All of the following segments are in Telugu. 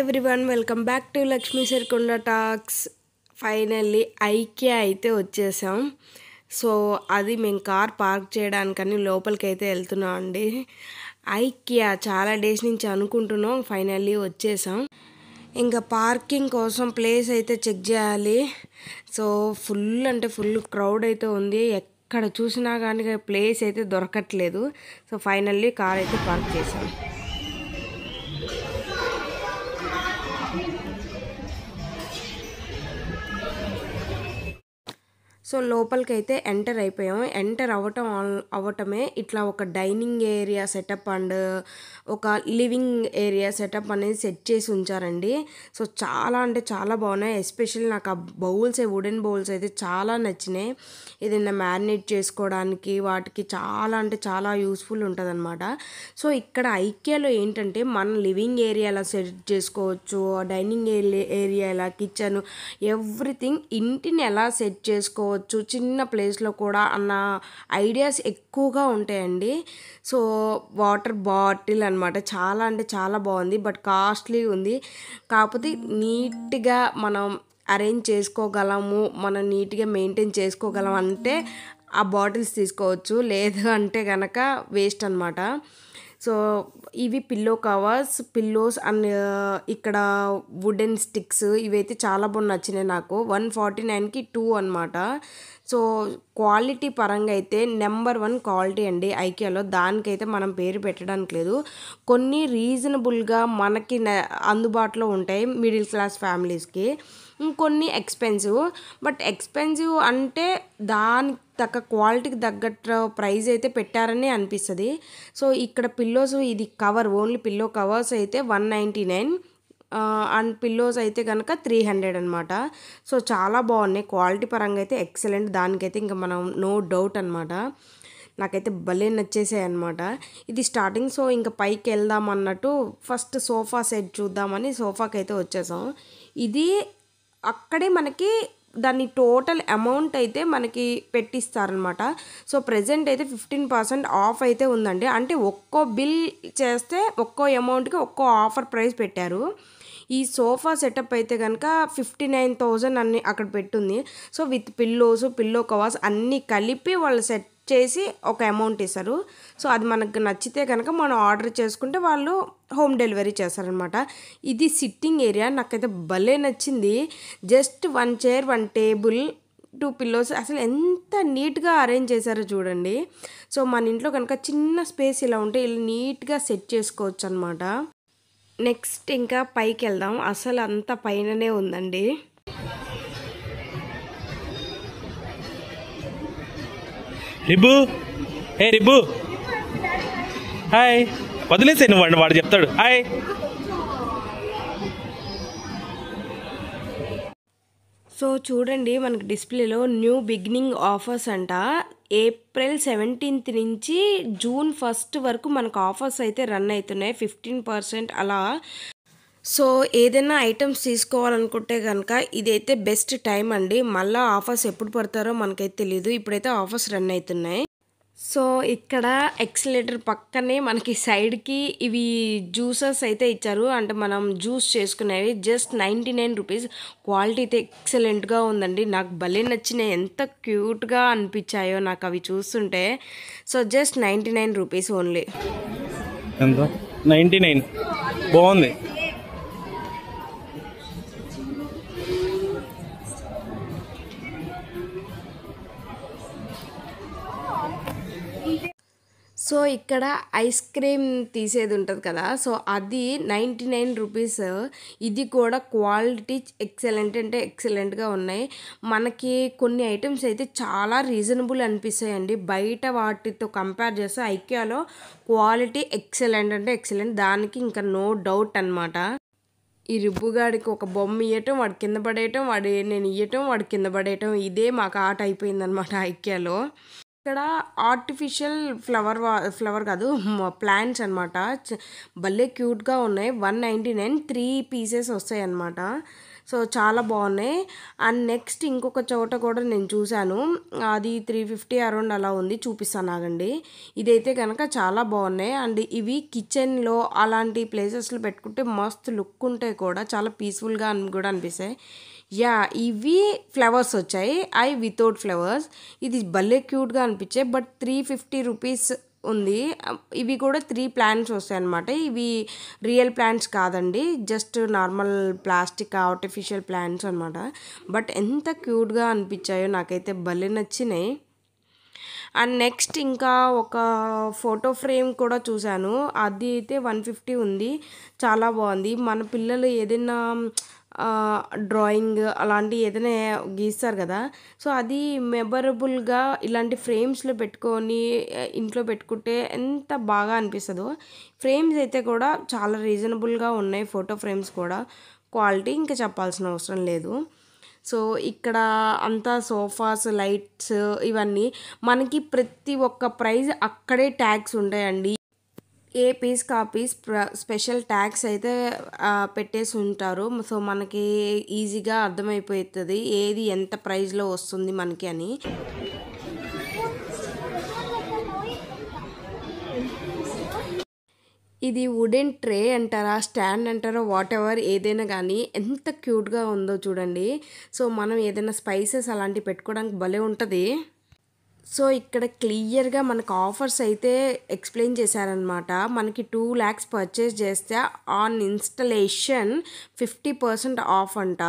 Everyone welcome back to Lakshmi Sirikonda talks. Finally IKEA అయితే వచ్చేసాం. సో అది మేము కార్ పార్క్ చేయడానికని లోపలికి అయితే వెళ్తున్నాం అండి. ఐకియా చాలా డేస్ నుంచి అనుకుంటున్నాం, ఫైనల్లీ వచ్చేసాం. ఇంకా పార్కింగ్ కోసం ప్లేస్ అయితే చెక్ చేయాలి. సో ఫుల్ అంటే ఫుల్ క్రౌడ్ అయితే ఉంది, ఎక్కడ చూసినా కానీ ప్లేస్ అయితే దొరకట్లేదు. సో ఫైనల్లీ కార్ అయితే పార్క్ చేసాం. సో లోపలికి అయితే ఎంటర్ అయిపోయాం. ఎంటర్ అవ్వటమే ఇట్లా ఒక డైనింగ్ ఏరియా సెటప్ అండ్ ఒక లివింగ్ ఏరియా సెటప్ అనేది సెట్ చేసి ఉంచారండి. సో చాలా అంటే చాలా బాగున్నాయి. ఎస్పెషల్లీ నాకు ఆ బౌల్స్, వుడెన్ బౌల్స్ అయితే చాలా నచ్చినాయి. ఏదైనా మ్యారినేట్ చేసుకోవడానికి వాటికి చాలా అంటే చాలా యూస్ఫుల్ ఉంటుంది అనమాట. సో ఇక్కడ ఐకియాలో ఏంటంటే మన లివింగ్ ఏరియా ఎలా సెట్ చేసుకోవచ్చు, డైనింగ్ ఏరియా ఎలా, కిచెన్, ఎవ్రీథింగ్ ఇంటిని ఎలా సెట్ చేసుకోవచ్చు చిన్న ప్లేస్లో కూడా అన్న ఐడియాస్ ఎక్కువగా ఉంటాయండి. సో వాటర్ బాటిల్ అనమాట, చాలా అంటే చాలా బాగుంది, బట్ కాస్ట్లీ ఉంది. కాకపోతే నీట్గా మనం అరేంజ్ చేసుకోగలము, మనం నీట్గా మెయింటైన్ చేసుకోగలం అంటే ఆ బాటిల్స్ తీసుకోవచ్చు, లేదు అంటే కనుక వేస్ట్ అనమాట. సో ఇవి పిల్లోస్ అండ్ ఇక్కడ వుడెన్ స్టిక్స్ ఇవైతే చాలా బాగా నచ్చినాయి నాకు. 149కి 2 అనమాట. సో క్వాలిటీ పరంగా అయితే నెంబర్ 1 క్వాలిటీ అండి ఐకియాలో. దానికైతే మనం పేరు పెట్టడానికి లేదు. కొన్ని రీజనబుల్గా మనకి అందుబాటులో ఉంటాయి మిడిల్ క్లాస్ ఫ్యామిలీస్కి. ఇంకొన్ని ఎక్స్పెన్సివ్, బట్ ఎక్స్పెన్సివ్ అంటే దానికి తగ్గ క్వాలిటీకి తగ్గట్టు ప్రైస్ అయితే పెట్టారని అనిపిస్తుంది. సో ఇక్కడ పిల్లోస్, ఇది కవర్ ఓన్లీ పిల్లో కవర్స్ అయితే 199 అండ్ పిల్లోస్ అయితే కనుక 300 అనమాట. సో చాలా బాగున్నాయి, క్వాలిటీ పరంగా అయితే ఎక్సలెంట్. దానికైతే ఇంకా మనం నో డౌట్ అనమాట. నాకైతే భలే నచ్చేసాయి అనమాట. ఇది స్టార్టింగ్. సో ఇంకా పైకి వెళ్దాం అన్నట్టు ఫస్ట్ సోఫా సెట్ చూద్దామని సోఫాకి అయితే వచ్చేసాం. ఇది అక్కడే మనకి దాని టోటల్ అమౌంట్ అయితే మనకి పెట్టిస్తారనమాట. సో ప్రెజెంట్ అయితే 15% ఆఫ్ అయితే ఉందండి. అంటే ఒక్కో బిల్ చేస్తే ఒక్కో అమౌంట్కి ఒక్కో ఆఫర్ ప్రైస్ పెట్టారు. ఈ సోఫా సెటప్ అయితే కనుక 59,000 అన్ని అక్కడ పెట్టుంది. సో విత్ పిల్లో కవర్స్ అన్నీ కలిపి వాళ్ళు సెట్ చేసి ఒక అమౌంట్ ఇస్తారు. సో అది మనకు నచ్చితే కనుక మనం ఆర్డర్ చేసుకుంటే వాళ్ళు హోమ్ డెలివరీ చేస్తారనమాట. ఇది సిట్టింగ్ ఏరియా, నాకైతే భలే నచ్చింది. జస్ట్ 1 చైర్, 1 టేబుల్, 2 పిల్లోస్, అసలు ఎంత నీట్గా అరేంజ్ చేశారో చూడండి. సో మన ఇంట్లో కనుక చిన్న స్పేస్ ఇలా ఉంటే ఇలా నీట్గా సెట్ చేసుకోవచ్చు అనమాట. నెక్స్ట్ ఇంకా పైకి వెళ్దాం. అసలు అంత పైననే ఉందండి. రిబ్బు, ఏ రిబ్బు, హాయ్. వదిలేసే నువ్వు, వాడు చెప్తాడు హాయ్. సో చూడండి, మనకి డిస్ప్లేలో న్యూ బిగినింగ్ ఆఫర్స్ అంట. ఏప్రిల్ 17th నుంచి జూన్ 1 వరకు మనకు ఆఫర్స్ అయితే రన్ అవుతున్నాయి, 15% అలా. సో ఏదైనా ఐటమ్స్ తీసుకోవాలనుకుంటే కనుక ఇదైతే బెస్ట్ టైం అండి. మళ్ళీ ఆఫర్స్ ఎప్పుడు పడతారో మనకైతే తెలియదు. ఇప్పుడైతే ఆఫర్స్ రన్ అవుతున్నాయి. సో ఇక్కడ ఎక్సలేటర్ పక్కనే మనకి సైడ్కి ఇవి జ్యూసెస్ అయితే ఇచ్చారు, అంటే మనం జ్యూస్ చేసుకునేవి. Just 99 rupees. క్వాలిటీ అయితే ఎక్సలెంట్గా ఉందండి, నాకు భలే నచ్చినాయి. ఎంత క్యూట్గా అనిపించాయో నాకు అవి చూస్తుంటే. So just 99 rupees only. 99 బాగుంది. సో ఇక్కడ ఐస్ క్రీమ్ తీసేది ఉంటుంది కదా, సో అది 99 రూపీస్. ఇది కూడా క్వాలిటీ ఎక్సలెంట్ అంటే ఎక్సలెంట్గా ఉన్నాయి. మనకి కొన్ని ఐటమ్స్ అయితే చాలా రీజనబుల్ అనిపిస్తాయండి బయట వాటితో కంపేర్ చేస్తే. ఐకియాలో క్వాలిటీ ఎక్సలెంట్ అంటే ఎక్సలెంట్, దానికి ఇంకా నో డౌట్ అనమాట. ఈ రిబ్బుగాడికి ఒక బొమ్మ ఇవ్వటం, వాడు కింద పడేయటం, నేను ఇవ్వటం, వాడు కింద పడేయటం, ఇదే మాకు ఆట అయిపోయిందనమాట ఐకియాలో. ఇక్కడ ఆర్టిఫిషియల్ ఫ్లవర్ కాదు, ప్లాంట్స్ అనమాట. భలే క్యూట్గా ఉన్నాయి. 199 3 పీసెస్ వస్తాయి అన్నమాట. సో చాలా బాగున్నాయి. అండ్ నెక్స్ట్ ఇంకొక చోట కూడా నేను చూశాను, అది 350 అరౌండ్ అలా ఉంది, చూపిస్తాను ఆగండి. ఇదైతే కనుక చాలా బాగున్నాయి. అండ్ ఇవి కిచెన్లో అలాంటి ప్లేసెస్లో పెట్టుకుంటే మస్తు లుక్ ఉంటాయి కూడా, చాలా పీస్ఫుల్గా కూడా అనిపిస్తాయి. ఇవి ఫ్లవర్స్ వచ్చాయి, అవి వితౌట్ ఫ్లవర్స్. ఇది భలే క్యూట్గా అనిపించాయి. బట్ 350 రూపీస్ ఉంది. ఇవి కూడా 3 ప్లాంట్స్ వస్తాయి అన్నమాట. ఇవి రియల్ ప్లాంట్స్ కాదండి, just normal plastic artificial plants అనమాట. బట్ ఎంత క్యూట్గా అనిపించాయో, నాకైతే భలే నచ్చినాయి. అండ్ నెక్స్ట్ ఇంకా ఒక ఫోటో ఫ్రేమ్ కూడా చూశాను, అది అయితే 150 ఉంది. చాలా బాగుంది. మన పిల్లలు ఏదైనా డ్రాయింగ్ అలాంటి ఏదైనా గీస్తారు కదా, సో అది మెమరబుల్గా ఇలాంటి ఫ్రేమ్స్లో పెట్టుకొని ఇంట్లో పెట్టుకుంటే ఎంత బాగా అనిపిస్తుందో. ఫ్రేమ్స్ అయితే కూడా చాలా రీజనబుల్గా ఉన్నాయి, ఫోటో ఫ్రేమ్స్ కూడా క్వాలిటీ ఇంకా చెప్పాల్సిన అవసరం లేదు. సో ఇక్కడ అంతా సోఫాస్, లైట్స్ ఇవన్నీ మనకి ప్రతి ఒక్క ప్రైజ్ అక్కడే ట్యాగ్స్ ఉంటాయండి. ఏ పీస్కి ఆ పీస్ స్పెషల్ ట్యాగ్స్ అయితే పెట్టేసి ఉంటారు. సో మనకి ఈజీగా అర్థమైపోతుంది ఏది ఎంత ప్రైస్లో వస్తుంది మనకి అని. ఇది వుడెన్ ట్రే అంటారా, స్టాండ్ అంటారా, వాట్ ఎవర్ ఏదైనా కానీ ఎంత క్యూట్గా ఉందో చూడండి. సో మనం ఏదైనా స్పైసెస్ అలాంటివి పెట్టుకోవడానికి భలే ఉంటుంది. సో ఇక్కడ క్లియర్గా మనకు ఆఫర్స్ అయితే ఎక్స్ప్లెయిన్ చేశారనమాట. మనకి 2 lakhs పర్చేస్ చేస్తే ఆన్ ఇన్స్టలేషన్ 50% ఆఫ్ అంట.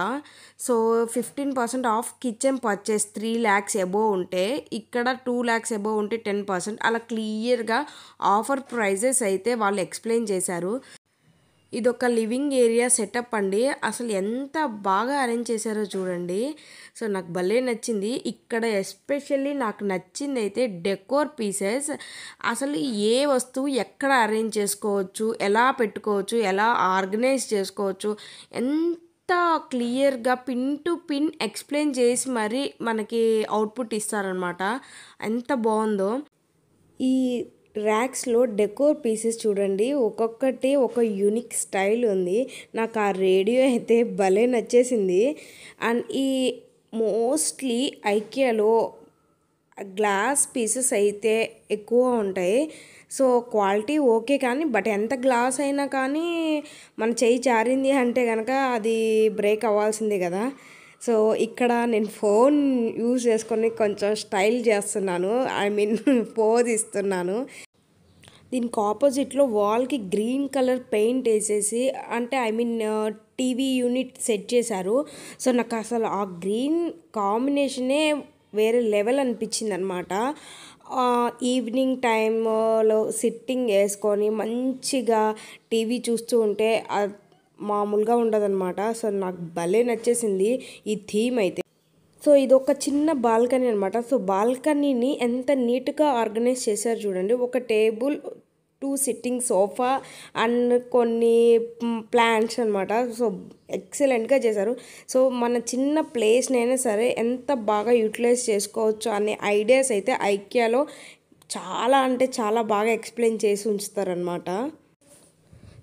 So 15% of kitchen purchase 3 lakhs above ఉంటే, ఇక్కడ 2 lakhs అబోవ్ ఉంటే 10%. అలా క్లియర్గా ఆఫర్ ప్రైజెస్ అయితే వాళ్ళు ఎక్స్ప్లెయిన్ చేశారు. ఇదొక లివింగ్ ఏరియా సెటప్ అండి. అసలు ఎంత బాగా అరేంజ్ చేశారో చూడండి. సో నాకు భలే నచ్చింది. ఇక్కడ ఎస్పెషల్లీ నాకు నచ్చింది అయితే డెకోర్ పీసెస్. అసలు ఏ వస్తువు ఎక్కడ అరేంజ్ చేసుకోవచ్చు, ఎలా పెట్టుకోవచ్చు, ఎలా ఆర్గనైజ్ చేసుకోవచ్చు, ఎంత క్లియర్గా పిన్ టు పిన్ ఎక్స్ప్లెయిన్ చేసి మరీ మనకి అవుట్పుట్ ఇస్తారనమాట. ఎంత బాగుందో. ఈ ర్యాక్స్లో డెకోర్ పీసెస్ చూడండి, ఒక్కొక్కటి ఒక యూనిక్ స్టైల్ ఉంది. నాకు ఆ రేడియో అయితే భలే నచ్చేసింది. అండ్ ఈ మోస్ట్లీ ఐకియాలో గ్లాస్ పీసెస్ అయితే ఎక్కువ ఉంటాయి. సో క్వాలిటీ ఓకే, కానీ బట్ ఎంత గ్లాస్ అయినా కానీ మన చెయ్యి జారింది అంటే కనుక అది బ్రేక్ అవ్వాల్సిందే కదా. సో ఇక్కడ నేను ఫోన్ యూజ్ చేసుకొని కొంచెం స్టైల్ చేస్తున్నాను, పోజ్ ఇస్తున్నాను. దీనికి ఆపోజిట్లో వాల్కి గ్రీన్ కలర్ పెయింట్ వేసేసి, అంటే టీవీ యూనిట్ సెట్ చేశారు. సో నాకు అసలు ఆ గ్రీన్ కాంబినేషనే వేరే లెవెల్ అనిపించింది అనమాట. ఈవినింగ్ టైంలో సిట్టింగ్ వేసుకొని మంచిగా టీవీ చూస్తూ ఉంటే మామూలుగా ఉండదన్నమాట. సో నాకు భలే నచ్చేసింది ఈ థీమ్ అయితే. సో ఇది ఒక చిన్న బాల్కనీ అనమాట. సో బాల్కనీని ఎంత నీట్గా ఆర్గనైజ్ చేశారు చూడండి. ఒక టేబుల్, 2 సిట్టింగ్ సోఫా అండ్ కొన్ని ప్లాంట్స్ అనమాట. సో ఎక్సలెంట్గా చేశారు. సో మన చిన్న ప్లేస్నైనా సరే ఎంత బాగా యూటిలైజ్ చేసుకోవచ్చు అనే ఐడియాస్ అయితే ఐకియాలో చాలా అంటే చాలా బాగా ఎక్స్ప్లెయిన్ చేసి ఉంచుతారనమాట.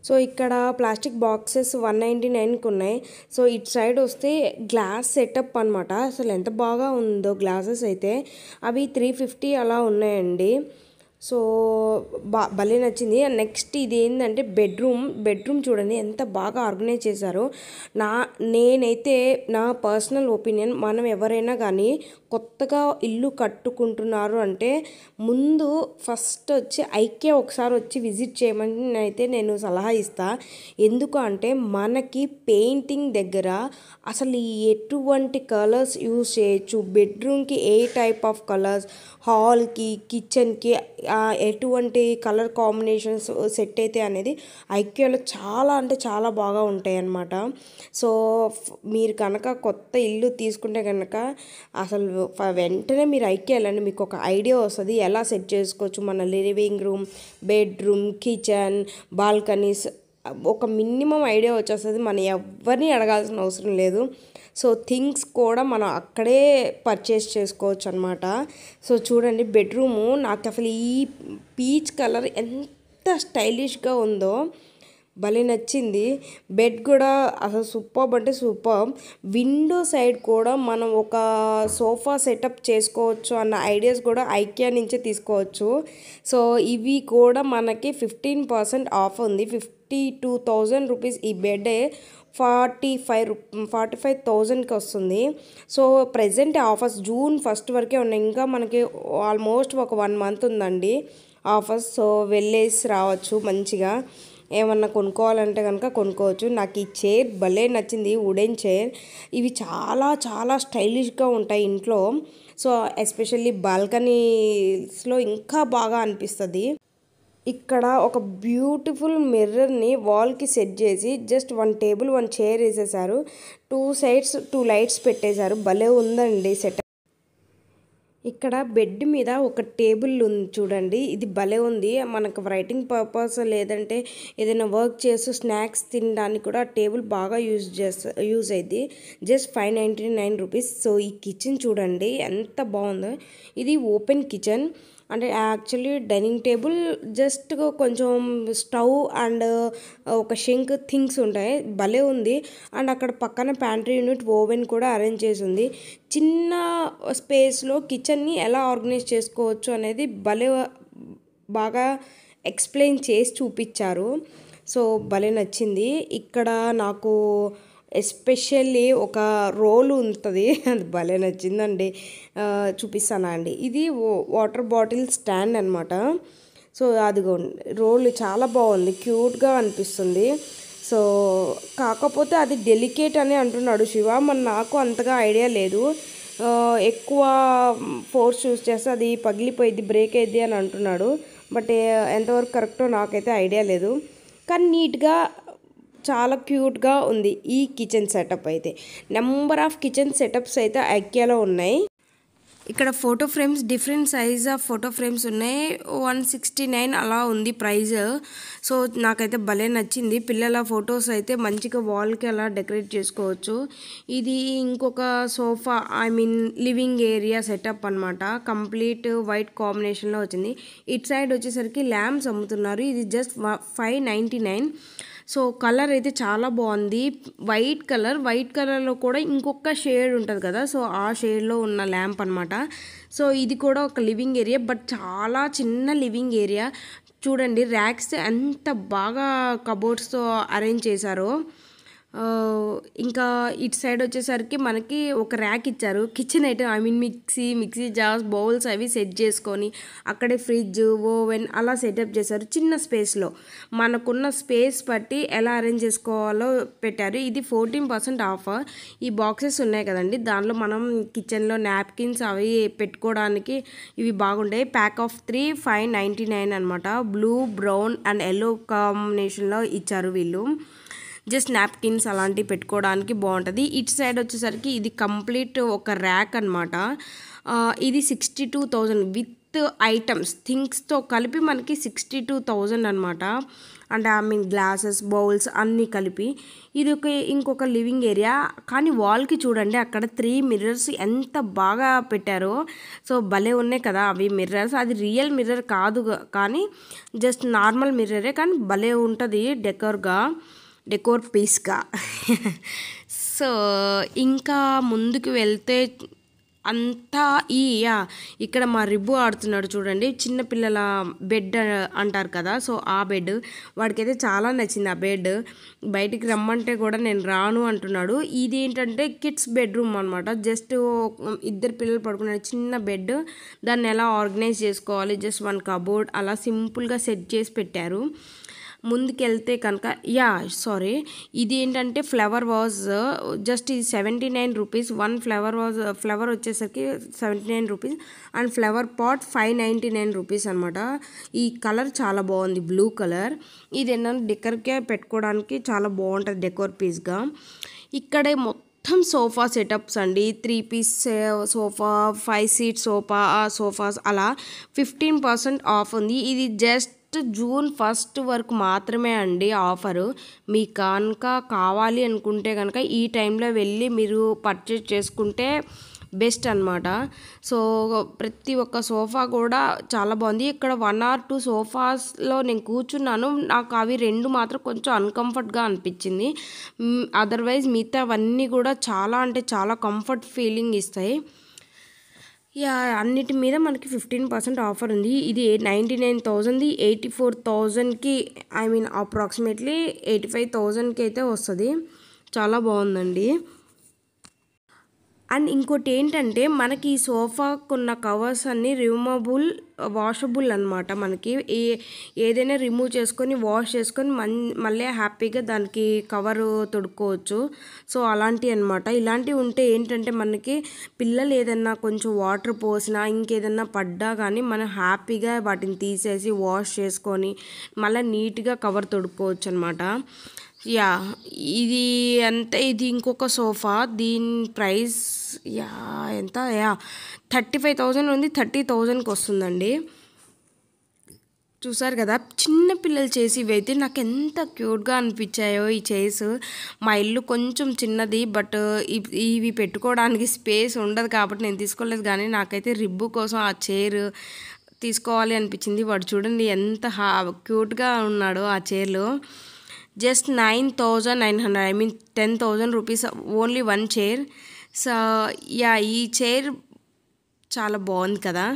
సో ఇక్కడ ప్లాస్టిక్ బాక్సెస్ 199కి ఉన్నాయి. సో ఇటు సైడ్ వస్తే గ్లాస్ సెటప్ అనమాట. అసలు ఎంత బాగా ఉందో గ్లాసెస్ అయితే. అవి 350 అలా ఉన్నాయండి. సో భలే నచ్చింది. నెక్స్ట్ ఇది ఏంటంటే బెడ్రూమ్ చూడండి ఎంత బాగా ఆర్గనైజ్ చేశారో. నేనైతే నా పర్సనల్ ఒపీనియన్, మనం ఎవరైనా కానీ కొత్తగా ఇల్లు కట్టుకుంటున్నారు అంటే ముందు ఫస్ట్ వచ్చి ఐకియా ఒకసారి వచ్చి విజిట్ చేయమని అయితే నేను సలహా ఇస్తాను. ఎందుకు అంటే మనకి పెయింటింగ్ దగ్గర అసలు ఎటువంటి కలర్స్ యూజ్ చేయొచ్చు, బెడ్రూమ్కి ఏ టైప్ ఆఫ్ కలర్స్, హాల్కి, కిచెన్కి ఎటువంటి కలర్ కాంబినేషన్స్ సెట్ అయితే అనేది ఐకియాలో చాలా అంటే చాలా బాగా ఉంటాయి అన్నమాట. సో మీరు కనుక కొత్త ఇల్లు తీసుకుంటే కనుక అసలు వెంటనే మీరు ఐకియా వెళ్ళండి, మీకు ఒక ఐడియా వస్తుంది ఎలా సెట్ చేసుకోవచ్చు. మన living room, bedroom, kitchen, balconies ఒక మినిమం ఐడియా వచ్చేస్తుంది. మనం ఎవరిని అడగాల్సిన అవసరం లేదు. సో థింగ్స్ కూడా మనం అక్కడే పర్చేస్ చేసుకోవచ్చు అనమాట. సో చూడండి బెడ్రూము నాకు అసలు ఈ పీచ్ కలర్ ఎంత స్టైలిష్గా ఉందో. భలే నచ్చింది. బెడ్ కూడా అసలు సూపర్బ్ అంటే సూపర్బ్. విండో సైడ్ కూడా మనం ఒక సోఫా సెటప్ చేసుకోవచ్చు అన్న ఐడియాస్ కూడా ఐకియా నుంచే తీసుకోవచ్చు. సో ఇవి కూడా మనకి 15% ఆఫ్ ఉంది. 52,000 రూపీస్ ఈ బెడే 45,000కి వస్తుంది. సో ప్రెజెంట్ ఆఫర్స్ జూన్ 1 వరకే ఉన్నాయి. ఇంకా మనకి ఆల్మోస్ట్ ఒక 1 మంత్ ఉందండి ఆఫర్స్. సో వెళ్ళేసి రావచ్చు మంచిగా. ఏమన్నా కొనుక్కోవాలంటే కనుక కొనుక్కోవచ్చు. నాకు ఈ చైర్ భలే నచ్చింది, వుడెన్ చైర్. ఇవి చాలా చాలా స్టైలిష్గా ఉంటాయి ఇంట్లో. సో ఎస్పెషల్లీ బాల్కనీస్లో ఇంకా బాగా అనిపిస్తుంది. ఇక్కడ ఒక బ్యూటిఫుల్ మిర్రర్ని వాల్కి సెట్ చేసి జస్ట్ 1 టేబుల్ 1 చైర్ వేసేసారు. 2 సైడ్స్ 2 లైట్స్ పెట్టేశారు. భలే ఉందండి సెటప్. ఇక్కడ బెడ్ మీద ఒక టేబుల్ ఉంది చూడండి, ఇది భలే ఉంది. మనకు రైటింగ్ పర్పస్ లేదంటే ఏదైనా వర్క్ చేస్తూ స్నాక్స్ తినడానికి కూడా టేబుల్ బాగా యూజ్ అయింది. Just 599 rupees. సో ఈ కిచెన్ చూడండి ఎంత బాగుందో. ఇది ఓపెన్ కిచెన్ అంటే యాక్చువల్లీ డైనింగ్ టేబుల్ జస్ట్ కొంచెం స్టవ్ అండ్ ఒక షింక్ థింగ్స్ ఉంటాయి. భలే ఉంది. అండ్ అక్కడ పక్కన ప్యాంట్రీ యూనిట్ ఓవెన్ కూడా అరేంజ్ చేసి ఉంది. చిన్న స్పేస్లో కిచెన్ని ఎలా ఆర్గనైజ్ చేసుకోవచ్చు అనేది భలే బాగా ఎక్స్ప్లెయిన్ చేసి చూపించారు. సో భలే నచ్చింది. ఇక్కడ నాకు ఎస్పెషల్లీ ఒక రోల్ ఉంటుంది, అది భలే నచ్చిందండి. చూపిస్తానా అండి. ఇది వాటర్ బాటిల్ స్టాండ్ అనమాట. సో అదిగోండి రోల్ చాలా బాగుంది, క్యూట్గా అనిపిస్తుంది. సో కాకపోతే అది డెలికేట్ అని అంటున్నాడు శివ. మరి నాకు అంతగా ఐడియా లేదు. ఎక్కువ ఫోర్స్ యూస్ చేస్తే అది పగిలిపోయిద్ది, బ్రేక్ అయ్యిద్ది అని అంటున్నాడు. బట్ ఎంతవరకు కరెక్టో నాకైతే ఐడియా లేదు. కానీ నీట్గా చాలా క్యూట్గా ఉంది ఈ కిచెన్ సెటప్ అయితే. నెంబర్ ఆఫ్ కిచెన్ సెటప్స్ అయితే ఐకియాలో ఉన్నాయి. ఇక్కడ photo frames different size of photo frames ఉన్నాయి. 169 అలా ఉంది ప్రైస్. సో నాకైతే భలే నచ్చింది. పిల్లల ఫొటోస్ అయితే మంచిగా వాల్కి అలా డెకరేట్ చేసుకోవచ్చు. ఇది ఇంకొక సోఫా లివింగ్ ఏరియా సెటప్ అనమాట. కంప్లీట్ వైట్ కాంబినేషన్లో వచ్చింది. ఇటు సైడ్ వచ్చేసరికి ల్యాంప్స్ అమ్ముతున్నారు. ఇది జస్ట్ 599. సో కలర్ అయితే చాలా బాగుంది. వైట్ కలర్లో కూడా ఇంకొక షేడ్ ఉంటుంది కదా, సో ఆ షేడ్లో ఉన్న ల్యాంప్ అనమాట. సో ఇది కూడా ఒక లివింగ్ ఏరియా, బట్ చాలా చిన్న లివింగ్ ఏరియా. చూడండి ర్యాక్స్ ఎంత బాగా కబోర్డ్స్తో అరేంజ్ చేశారో. ఇంకా ఇటు సైడ్ వచ్చేసరికి మనకి ఒక ర్యాక్ ఇచ్చారు. Kitchen item mixie jars bowls అవి సెట్ చేసుకొని అక్కడే ఫ్రిడ్జ్ ఓవెన్ అలా సెటప్ చేశారు. చిన్న స్పేస్లో మనకున్న స్పేస్ బట్టి ఎలా అరేంజ్ చేసుకోవాలో పెట్టారు. ఇది 14% ఆఫ్. ఈ బాక్సెస్ ఉన్నాయి కదండి, దానిలో మనం కిచెన్లో నాప్కిన్స్ అవి పెట్టుకోవడానికి ఇవి బాగుంటాయి. ప్యాక్ ఆఫ్ 3 599 అనమాట. బ్లూ బ్రౌన్ అండ్ ఎల్లో కాంబినేషన్లో ఇచ్చారు వీళ్ళు. జస్ట్ నాప్కిన్స్ అలాంటివి పెట్టుకోవడానికి బాగుంటుంది. ఇటు సైడ్ వచ్చేసరికి ఇది కంప్లీట్ ఒక ర్యాక్ అనమాట. ఇది 62,000 విత్ ఐటమ్స్ థింగ్స్తో కలిపి మనకి 62,000 అనమాట. అంటే గ్లాసెస్ బౌల్స్ అన్నీ కలిపి. ఇది ఇంకొక లివింగ్ ఏరియా. కానీ వాల్కి చూడండి అక్కడ 3 మిర్రర్స్ ఎంత బాగా పెట్టారో. సో భలే ఉన్నాయి కదా అవి మిర్రర్స్. అది రియల్ మిర్రర్ కాదు కానీ జస్ట్ నార్మల్ మిర్రరే, కానీ భలే ఉంటుంది డెకోర్ పీస్గా. సో ఇంకా ముందుకు వెళ్తే అంతా ఇక్కడ మా రిబ్బు ఆడుతున్నాడు చూడండి. చిన్నపిల్లల బెడ్ అంటారు కదా, సో ఆ బెడ్ వాడికైతే చాలా నచ్చింది. ఆ బెడ్ బయటికి రమ్మంటే కూడా నేను రాను అంటున్నాడు. ఇది ఏంటంటే కిడ్స్ బెడ్రూమ్ అనమాట. జస్ట్ 2 పిల్లలు పడుకునే చిన్న బెడ్. దాన్ని ఎలా ఆర్గనైజ్ చేసుకోవాలి, జస్ట్ 1 కబోర్డ్ అలా సింపుల్గా సెట్ చేసి పెట్టారు. ముందుకెళ్తే కనుక ఇది ఏంటంటే ఫ్లవర్ వాజ్ జస్ట్ ఇది 79 రూపీస్. 1 ఫ్లవర్ వచ్చేసరికి 79 rupees and flower pot 599 rupees అనమాట. ఈ కలర్ చాలా బాగుంది, బ్లూ కలర్. ఇది ఏంటంటే డెకర్కే పెట్టుకోవడానికి చాలా బాగుంటుంది డెకోర్ పీస్గా. ఇక్కడే మొత్తం సోఫా సెటప్స్ అండి. 3 పీస్ సోఫా, 5 సీట్ సోఫాస్ అలా 15% ఆఫ్ ఉంది. ఇది జస్ట్ జూన్ 1 వరకు మాత్రమే అండి ఆఫరు. మీకు కనుక కావాలి అనుకుంటే కనుక ఈ టైంలో వెళ్ళి మీరు పర్చేజ్ చేసుకుంటే బెస్ట్ అనమాట. సో ప్రతి ఒక్క సోఫా కూడా చాలా బాగుంది. ఇక్కడ 1 or 2 సోఫాస్లో నేను కూర్చున్నాను. నాకు అవి 2 మాత్రం కొంచెం అన్కంఫర్ట్గా అనిపించింది. అదర్వైజ్ మిగతావన్నీ కూడా చాలా అంటే చాలా కంఫర్ట్ ఫీలింగ్ ఇస్తాయి. అన్నిటి మీద మనకి 15% ఆఫర్ ఉంది. ఇది 99,000ది 84,000కి ఐ మీన్ అప్రాక్సిమేట్లీ 85,000కి అయితే వస్తుంది. చాలా బాగుందండి. అండ్ ఇంకోటి ఏంటంటే మనకి ఈ సోఫాకున్న కవర్స్ అన్నీ రిమూవబుల్, వాషబుల్ అనమాట. మనకి ఏదైనా రిమూవ్ చేసుకొని వాష్ చేసుకొని మళ్ళీ హ్యాపీగా దానికి కవరు తొడుక్కోవచ్చు. సో అలాంటివి అనమాట. ఇలాంటివి ఉంటే ఏంటంటే మనకి పిల్లలు ఏదన్నా కొంచెం వాటర్ పోసినా ఇంకేదన్నా పడ్డా కానీ మనం హ్యాపీగా వాటిని తీసేసి వాష్ చేసుకొని మళ్ళీ నీట్గా కవర్ తొడుక్కోవచ్చు అనమాట. ఇది అంతే. ఇది ఇంకొక సోఫా. దీని ప్రైస్ ఎంత 35,000 ఉంది, 30,000కి వస్తుందండి. చూసారు కదా, చిన్న పిల్లలు చేసి ఇవైతే నాకు ఎంత క్యూట్గా అనిపించాయో ఈ చైర్స్. మా ఇల్లు కొంచెం చిన్నది, బట్ ఇవి పెట్టుకోవడానికి స్పేస్ ఉండదు కాబట్టి నేను తీసుకోలేదు. కానీ నాకైతే రిబ్బు కోసం ఆ చైర్ తీసుకోవాలి అనిపించింది. వాడు చూడండి ఎంత క్యూట్గా ఉన్నాడో ఆ చైర్లో. Just 9,900 I mean 10,000 rupees only 1 chair. So ఈ చైర్ చాలా బాగుంది కదా.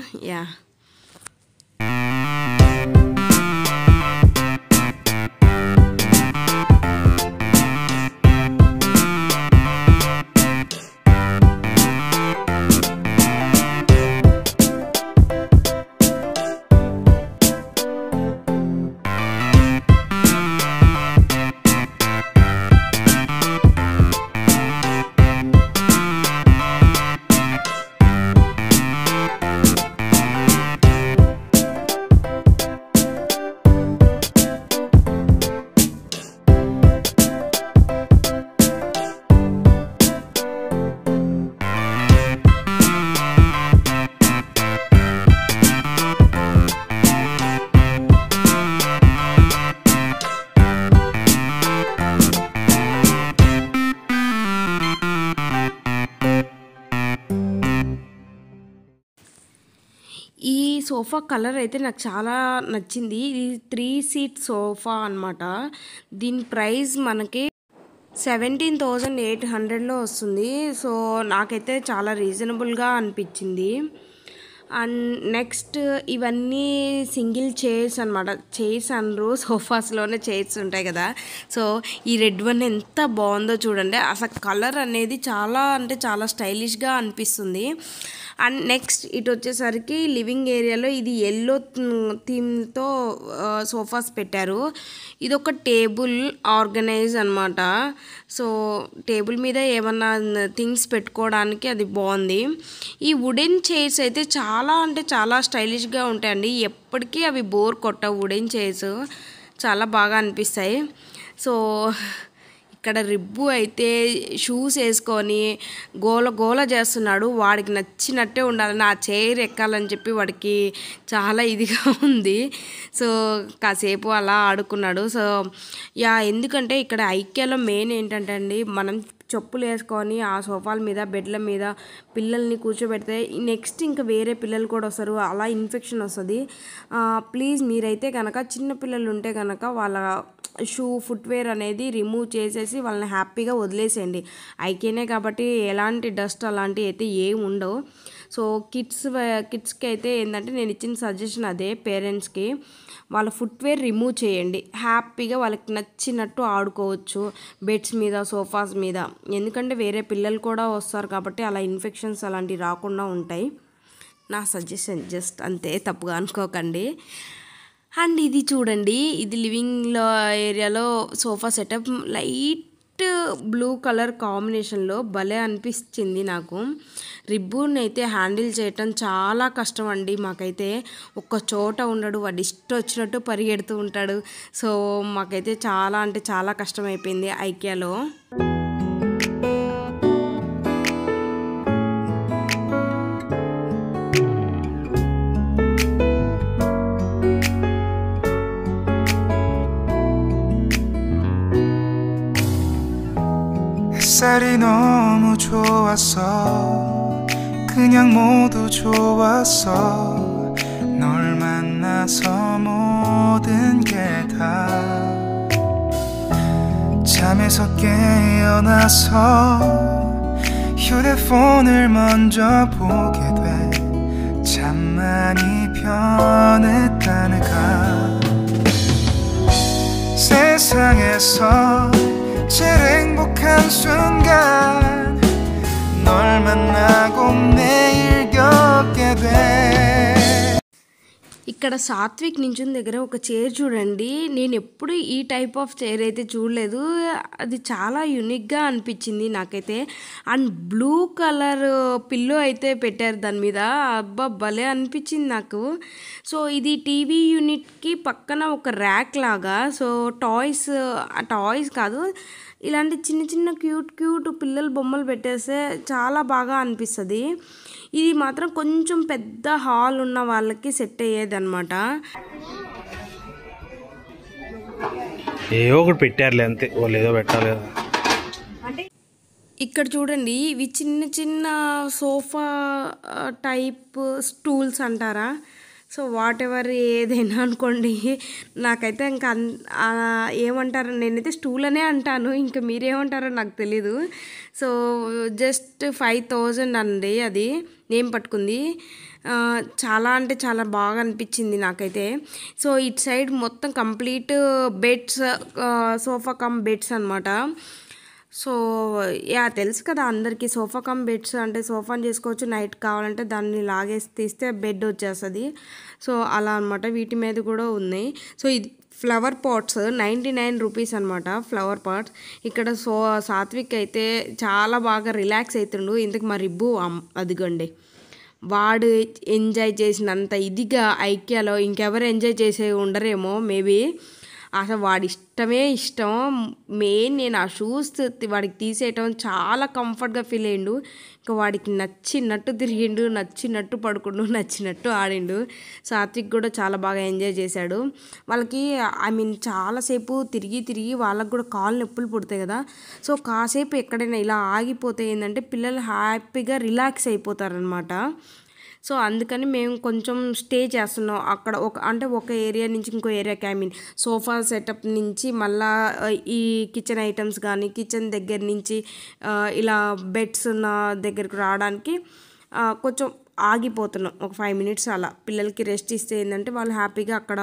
ఈ సోఫా కలర్ అయితే నాకు చాలా నచ్చింది. ఇది 3 seat సోఫా అనమాట. దీని ప్రైస్ మనకి 17,800లో వస్తుంది. సో నాకైతే చాలా రీజనబుల్గా అనిపించింది. అండ్ నెక్స్ట్ ఇవన్నీ సింగిల్ చైర్స్ అనమాట. చైర్స్ అనరు, సోఫాస్లోనే చైర్స్ ఉంటాయి కదా. సో ఈ రెడ్ వన్ ఎంత బాగుందో చూడండి. అసలు కలర్ అనేది చాలా అంటే చాలా స్టైలిష్గా అనిపిస్తుంది. అండ్ నెక్స్ట్ ఇటు వచ్చేసరికి లివింగ్ ఏరియాలో ఇది ఎల్లో థీమ్తో సోఫాస్ పెట్టారు. ఇది ఒక టేబుల్ ఆర్గనైజ్ అనమాట. సో టేబుల్ మీద ఏమన్నా థింగ్స్ పెట్టుకోవడానికి అది బాగుంది. ఈ వుడెన్ చైర్స్ అయితే చాలా అంటే చాలా స్టైలిష్గా ఉంటాయండి. ఎప్పటికీ అవి బోర్ కొట్టవు. వుడెన్ చైర్స్ చాలా బాగా అనిపిస్తాయి. సో ఇక్కడ రిబ్బు అయితే షూస్ వేసుకొని గోల చేస్తున్నాడు. వాడికి నచ్చినట్టే ఉండాలని ఆ చైర్ ఎక్కాలని చెప్పి వాడికి చాలా ఇదిగా ఉంది. సో కాసేపు అలా ఆడుకున్నాడు. సో ఎందుకంటే ఇక్కడ ఐక్యాలో మెయిన్ ఏంటంటే అండి, మనం చెప్పులు వేసుకొని ఆ సోఫాల మీద బెడ్ల మీద పిల్లల్ని కూర్చోబెడితే నెక్స్ట్ ఇంకా వేరే పిల్లలు కూడా వస్తారు, అలా ఇన్ఫెక్షన్ వస్తుంది. ప్లీజ్ మీరైతే కనుక చిన్న పిల్లలు ఉంటే కనుక వాళ్ళ ఫుట్వేర్ అనేది రిమూవ్ చేసేసి వాళ్ళని హ్యాపీగా వదిలేసేయండి. ఐకేనే కాబట్టి ఎలాంటి డస్ట్ అలాంటివి అయితే ఏమి ఉండవు. సో కిడ్స్కి అయితే ఏంటంటే నేను ఇచ్చిన సజెషన్ అదే, పేరెంట్స్కి వాళ్ళ ఫుట్వేర్ రిమూవ్ చేయండి. హ్యాపీగా వాళ్ళకి నచ్చినట్టు ఆడుకోవచ్చు బెడ్స్ మీద, సోఫాస్ మీద. ఎందుకంటే వేరే పిల్లలు కూడా వస్తారు కాబట్టి అలా ఇన్ఫెక్షన్స్ అలాంటివి రాకుండా ఉంటాయి. నా సజెషన్ జస్ట్ అంతే, తప్పుగా అనుకోకండి. అండ్ ఇది చూడండి, ఇది లివింగ్లో ఏరియాలో sofa setup light blue colour కాంబినేషన్లో భలే అనిపించింది నాకు. రిబ్బుని అయితే హ్యాండిల్ చేయటం చాలా కష్టం అండి. మాకైతే ఒక్క చోట ఉండడు, వాడు ఇష్టం వచ్చినట్టు పరిగెడుతూ ఉంటాడు. సో మాకైతే చాలా అంటే చాలా కష్టం అయిపోయింది ఐకియాలో. 햇살이 너무 좋았어 그냥 모두 좋았어 널 만나서 모든 게 다 잠에서 깨어나서 휴대폰을 먼저 보게 돼 참 많이 변했다니까 세상에서 제일 행복한 순간 널 만나고 매일 겪게 돼 ఇక్కడ సాత్విక్ నించుని దగ్గర ఒక చైర్ చూడండి. నేను ఎప్పుడు ఈ టైప్ ఆఫ్ చైర్ అయితే చూడలేదు. అది చాలా యూనిక్గా అనిపించింది నాకైతే. అండ్ బ్లూ కలర్ పిల్లో అయితే పెట్టారు దాని మీద. అబ్బా భలే అనిపించింది నాకు. సో ఇది టీవీ యూనిట్కి పక్కన ఒక ర్యాక్ లాగా. సో టాయ్స్ కాదు, ఇలాంటి చిన్న చిన్న క్యూట్ పిల్లల బొమ్మలు పెట్టేస్తే చాలా బాగా అనిపిస్తుంది. ఇది మాత్రం కొంచెం పెద్ద హాల్ ఉన్న వాళ్ళకి సెట్ అయ్యేదన్నమాట. ఏదో ఒకటి పెట్టారులే అంతే, వాళ్ళు ఏదో పెట్టాలి కదా. ఇక్కడ చూడండి, ఇవి చిన్న చిన్న సోఫా టైప్ స్టూల్స్ అంటారా, సో వాట్ ఎవర్ ఏదైనా అనుకోండి. నాకైతే ఇంకా ఏమంటారు, నేనైతే స్టూల్ అనే అంటాను, ఇంకా మీరేమంటారో నాకు తెలీదు. సో జస్ట్ 5000 అండి అది నేను పట్టుకుంది. చాలా అంటే చాలా బాగా అనిపించింది నాకైతే. సో ఇటు సైడ్ మొత్తం complete beds, sofa cum beds అనమాట. సో తెలుసు కదా అందరికీ, సోఫా కమ్ బెడ్స్ అంటే సోఫాని చేసుకోవచ్చు, నైట్ కావాలంటే దాన్ని లాగేసి తీస్తే బెడ్ వచ్చేస్తుంది. సో అలా అనమాట. వీటి మీద కూడా ఉన్నాయి. సో ఇది ఫ్లవర్ పాట్స్ 99 రూపీస్ అనమాట, ఫ్లవర్ పాట్స్. ఇక్కడ సాత్విక్ అయితే చాలా బాగా రిలాక్స్ అవుతుండు. ఇంతకు మా రిబ్బు అదిగోండి, వాడు ఎంజాయ్ చేసినంత ఇదిగా ఐక్యాలో ఇంకెవరు ఎంజాయ్ చేసే ఉండరేమో మేబీ. అసలు వాడి ఇష్టం. మెయిన్ నేను ఆ షూస్ వాడికి తీసేయటం చాలా కంఫర్ట్గా ఫీల్ అయ్యిండు. ఇంకా వాడికి నచ్చినట్టు తిరిగిండు, నచ్చినట్టు పడుకుండు, నచ్చినట్టు ఆడిండు. సాత్విక్ కూడా చాలా బాగా ఎంజాయ్ చేశాడు. వాళ్ళకి చాలాసేపు తిరిగి వాళ్ళకి కూడా కాళ్ళు నొప్పులు పుడతాయి కదా. సో కాసేపు ఎక్కడైనా ఇలా ఆగిపోతే ఏంటంటే పిల్లలు హ్యాపీగా రిలాక్స్ అయిపోతారనమాట. సో అందుకని మేము కొంచెం స్టే చేస్తున్నాం అక్కడ. ఒక ఏరియా నుంచి ఇంకో ఏరియాకి, సోఫా సెటప్ నుంచి మళ్ళా ఈ కిచెన్ ఐటమ్స్ కానీ, కిచెన్ దగ్గర నుంచి ఇలా బెడ్స్ ఉన్న దగ్గరకు రావడానికి కొంచెం ఆగిపోతున్నాం ఒక 5 మినిట్స్ అలా. పిల్లలకి రెస్ట్ ఇస్తే ఏంటంటే వాళ్ళు హ్యాపీగా అక్కడ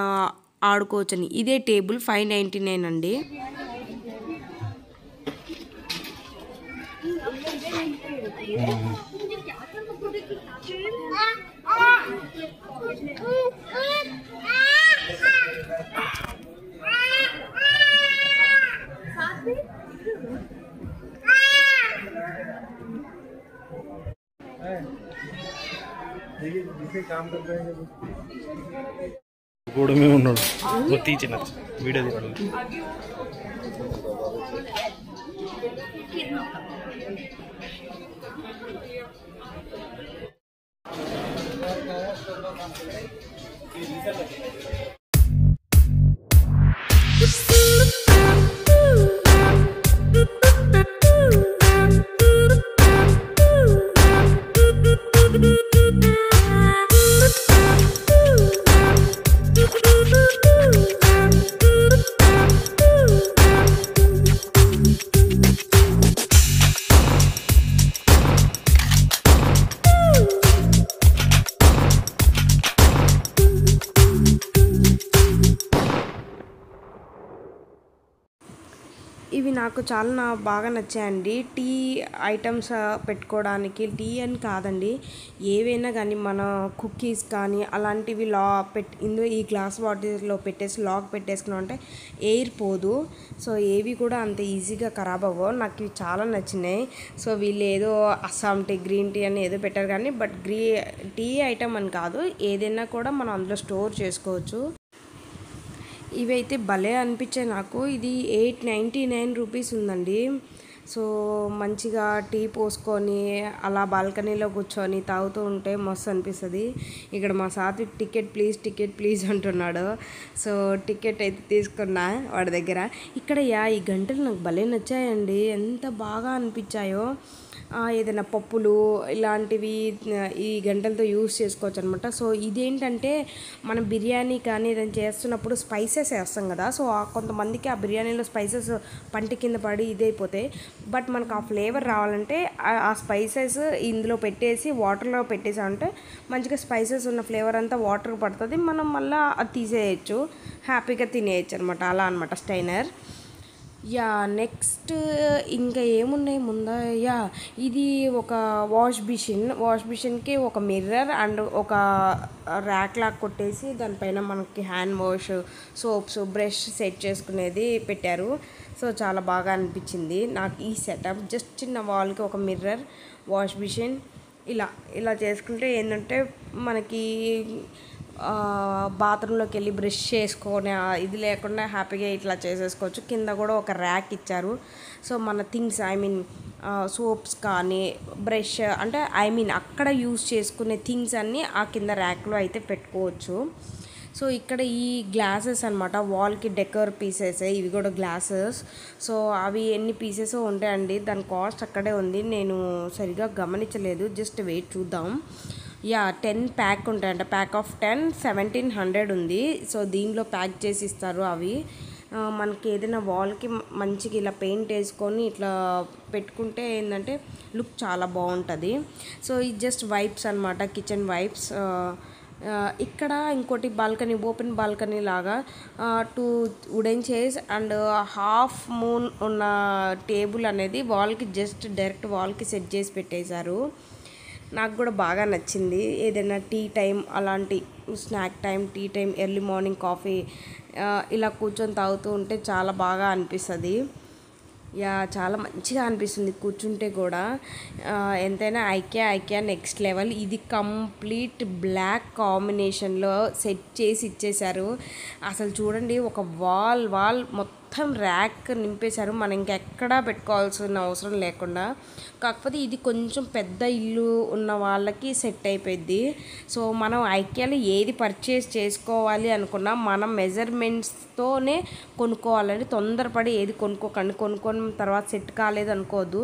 ఆడుకోవచ్చని. ఇదే టేబుల్ 599 అండి. గోడ మీద ఉన్నాడు, తీసిన వీడియో తీయడం. ఇవి నాకు చాలా బాగా నచ్చాయండి. టీ ఐటమ్స్ పెట్టుకోవడానికి, టీ అని కాదండి, ఏవైనా కానీ మన కుకీస్ కానీ అలాంటివి ఇందులో ఈ గ్లాస్ వాటర్లో పెట్టేసి లాక్ పెట్టేసుకున్నాం అంటే ఎయిర్ పోదు. సో ఏవి కూడా అంత ఈజీగా ఖరాబ్ అవ్వవు. నాకు ఇవి చాలా నచ్చినాయి. సో వీళ్ళు ఏదో అస్సాం టీ, గ్రీన్ టీ అని ఏదో పెట్టారు కానీ, బట్ టీ ఐటమ్ అని కాదు, ఏదైనా కూడా మనం అందులో స్టోర్ చేసుకోవచ్చు. ఇవైతే భలే అనిపించాయి నాకు. ఇది 899 రూపీస్ ఉందండి. సో మంచిగా టీ పోసుకొని అలా బాల్కనీలో కూర్చొని తాగుతూ ఉంటే మస్తు అనిపిస్తుంది. ఇక్కడ మా సాత్విక్ టికెట్ ప్లీజ్ అంటున్నాడు. సో టికెట్ అయితే తీసుకున్నా వాడి దగ్గర. ఇక్కడ ఈ గంటలు నాకు భలే నచ్చాయండి, ఎంత బాగా అనిపించాయో. ఏదైనా పప్పులు ఇలాంటివి ఈ గంటెలతో యూస్ చేసుకోవచ్చు అనమాట. సో ఇదేంటంటే మనం బిర్యానీ కానీ ఏదైనా చేస్తున్నప్పుడు స్పైసెస్ వేస్తాం కదా, సో కొంతమందికి ఆ బిర్యానీలో స్పైసెస్ పంట కింద పడి ఇదైపోతాయి. బట్ మనకు ఆ ఫ్లేవర్ రావాలంటే ఆ స్పైసెస్ ఇందులో పెట్టేసి వాటర్లో పెట్టేసామంటే మంచిగా స్పైసెస్ ఉన్న ఫ్లేవర్ అంతా వాటర్ పడుతుంది, మనం మళ్ళీ అది తీసేయచ్చు, హ్యాపీగా తినేయచ్చు అనమాట. అలా అనమాట స్టైనర్. యా నెక్స్ట్ ఇంకా ఏమున్నాయి ముందా, యా ఇది ఒక వాష్ మిషన్కి ఒక మిర్రర్ అండ్ ఒక ర్యాక్ లాగా కొట్టేసి దానిపైన మనకి hand wash, soaps, brush set చేసుకునేది పెట్టారు. సో చాలా బాగా అనిపించింది నాకు ఈ సెటప్. జస్ట్ చిన్న వాల్కి ఒక మిర్రర్, వాష్ మిషన్, ఇలా చేసుకుంటే ఏంటంటే మనకి బాత్రూంలోకి వెళ్ళి బ్రష్ చేసుకొని ఇది లేకుండా హ్యాపీగా ఇట్లా చేసేసుకోవచ్చు. కింద కూడా ఒక ర్యాక్ ఇచ్చారు. సో మన థింగ్స్ సోప్స్ కానీ బ్రష్ అంటే అక్కడ యూస్ చేసుకునే థింగ్స్ అన్నీ ఆ కింద ర్యాక్లో అయితే పెట్టుకోవచ్చు. సో ఇక్కడ ఈ గ్లాసెస్ అనమాట, వాల్కి డెకర్ పీసెస్, ఇవి కూడా గ్లాసెస్. సో అవి ఎన్ని పీసెస్ ఉంటాయండి, దాని కాస్ట్ అక్కడే ఉంది, నేను సరిగా గమనించలేదు, జస్ట్ వెయిట్ చూద్దాం. యా 10 ప్యాక్ ఉంటాయంట, ప్యాక్ ఆఫ్ 10 1700 ఉంది. సో దీనిలో ప్యాక్ చేసి ఇస్తారు అవి. మనకి ఏదైనా వాల్కి మంచిగా ఇలా పెయింట్ వేసుకొని ఇట్లా పెట్టుకుంటే ఏంటంటే లుక్ చాలా బాగుంటుంది. సో ఇది జస్ట్ వైప్స్ అనమాట, కిచెన్ వైప్స్. ఇక్కడ ఇంకోటి బాల్కనీ, ఓపెన్ బాల్కనీ లాగా 2 wooden chairs and half moon ఉన్న టేబుల్ అనేది వాల్కి జస్ట్ డైరెక్ట్ వాల్కి సెట్ చేసి పెట్టేశారు. నాకు కూడా బాగా నచ్చింది. ఏదైనా టీ టైం అలాంటి snack time, tea time, early morning coffee ఇలా కూర్చొని తాగుతూ ఉంటే చాలా బాగా అనిపిస్తుంది. యా చాలా మంచిగా అనిపిస్తుంది కూర్చుంటే కూడా. ఎంతైనా ఐకియా నెక్స్ట్ లెవెల్. ఇది కంప్లీట్ బ్లాక్ కాంబినేషన్లో సెట్ చేసి ఇచ్చేశారు. అసలు చూడండి, ఒక వాల్ మొత్తం ర్యాక్ నింపేశారు, మనం ఇంకెక్కడా పెట్టుకోవాల్సిన అవసరం లేకుండా. కాకపోతే ఇది కొంచెం పెద్ద ఇల్లు ఉన్న వాళ్ళకి సెట్ అయిపోద్ది. సో మనం ఐకియాలో ఏది పర్చేస్ చేసుకోవాలి అనుకున్నా మనం మెజర్మెంట్స్తోనే కొనుక్కోవాలని, తొందరపడి ఏది కొనుక్కొని తర్వాత సెట్ కాలేదు అనుకోవద్దు.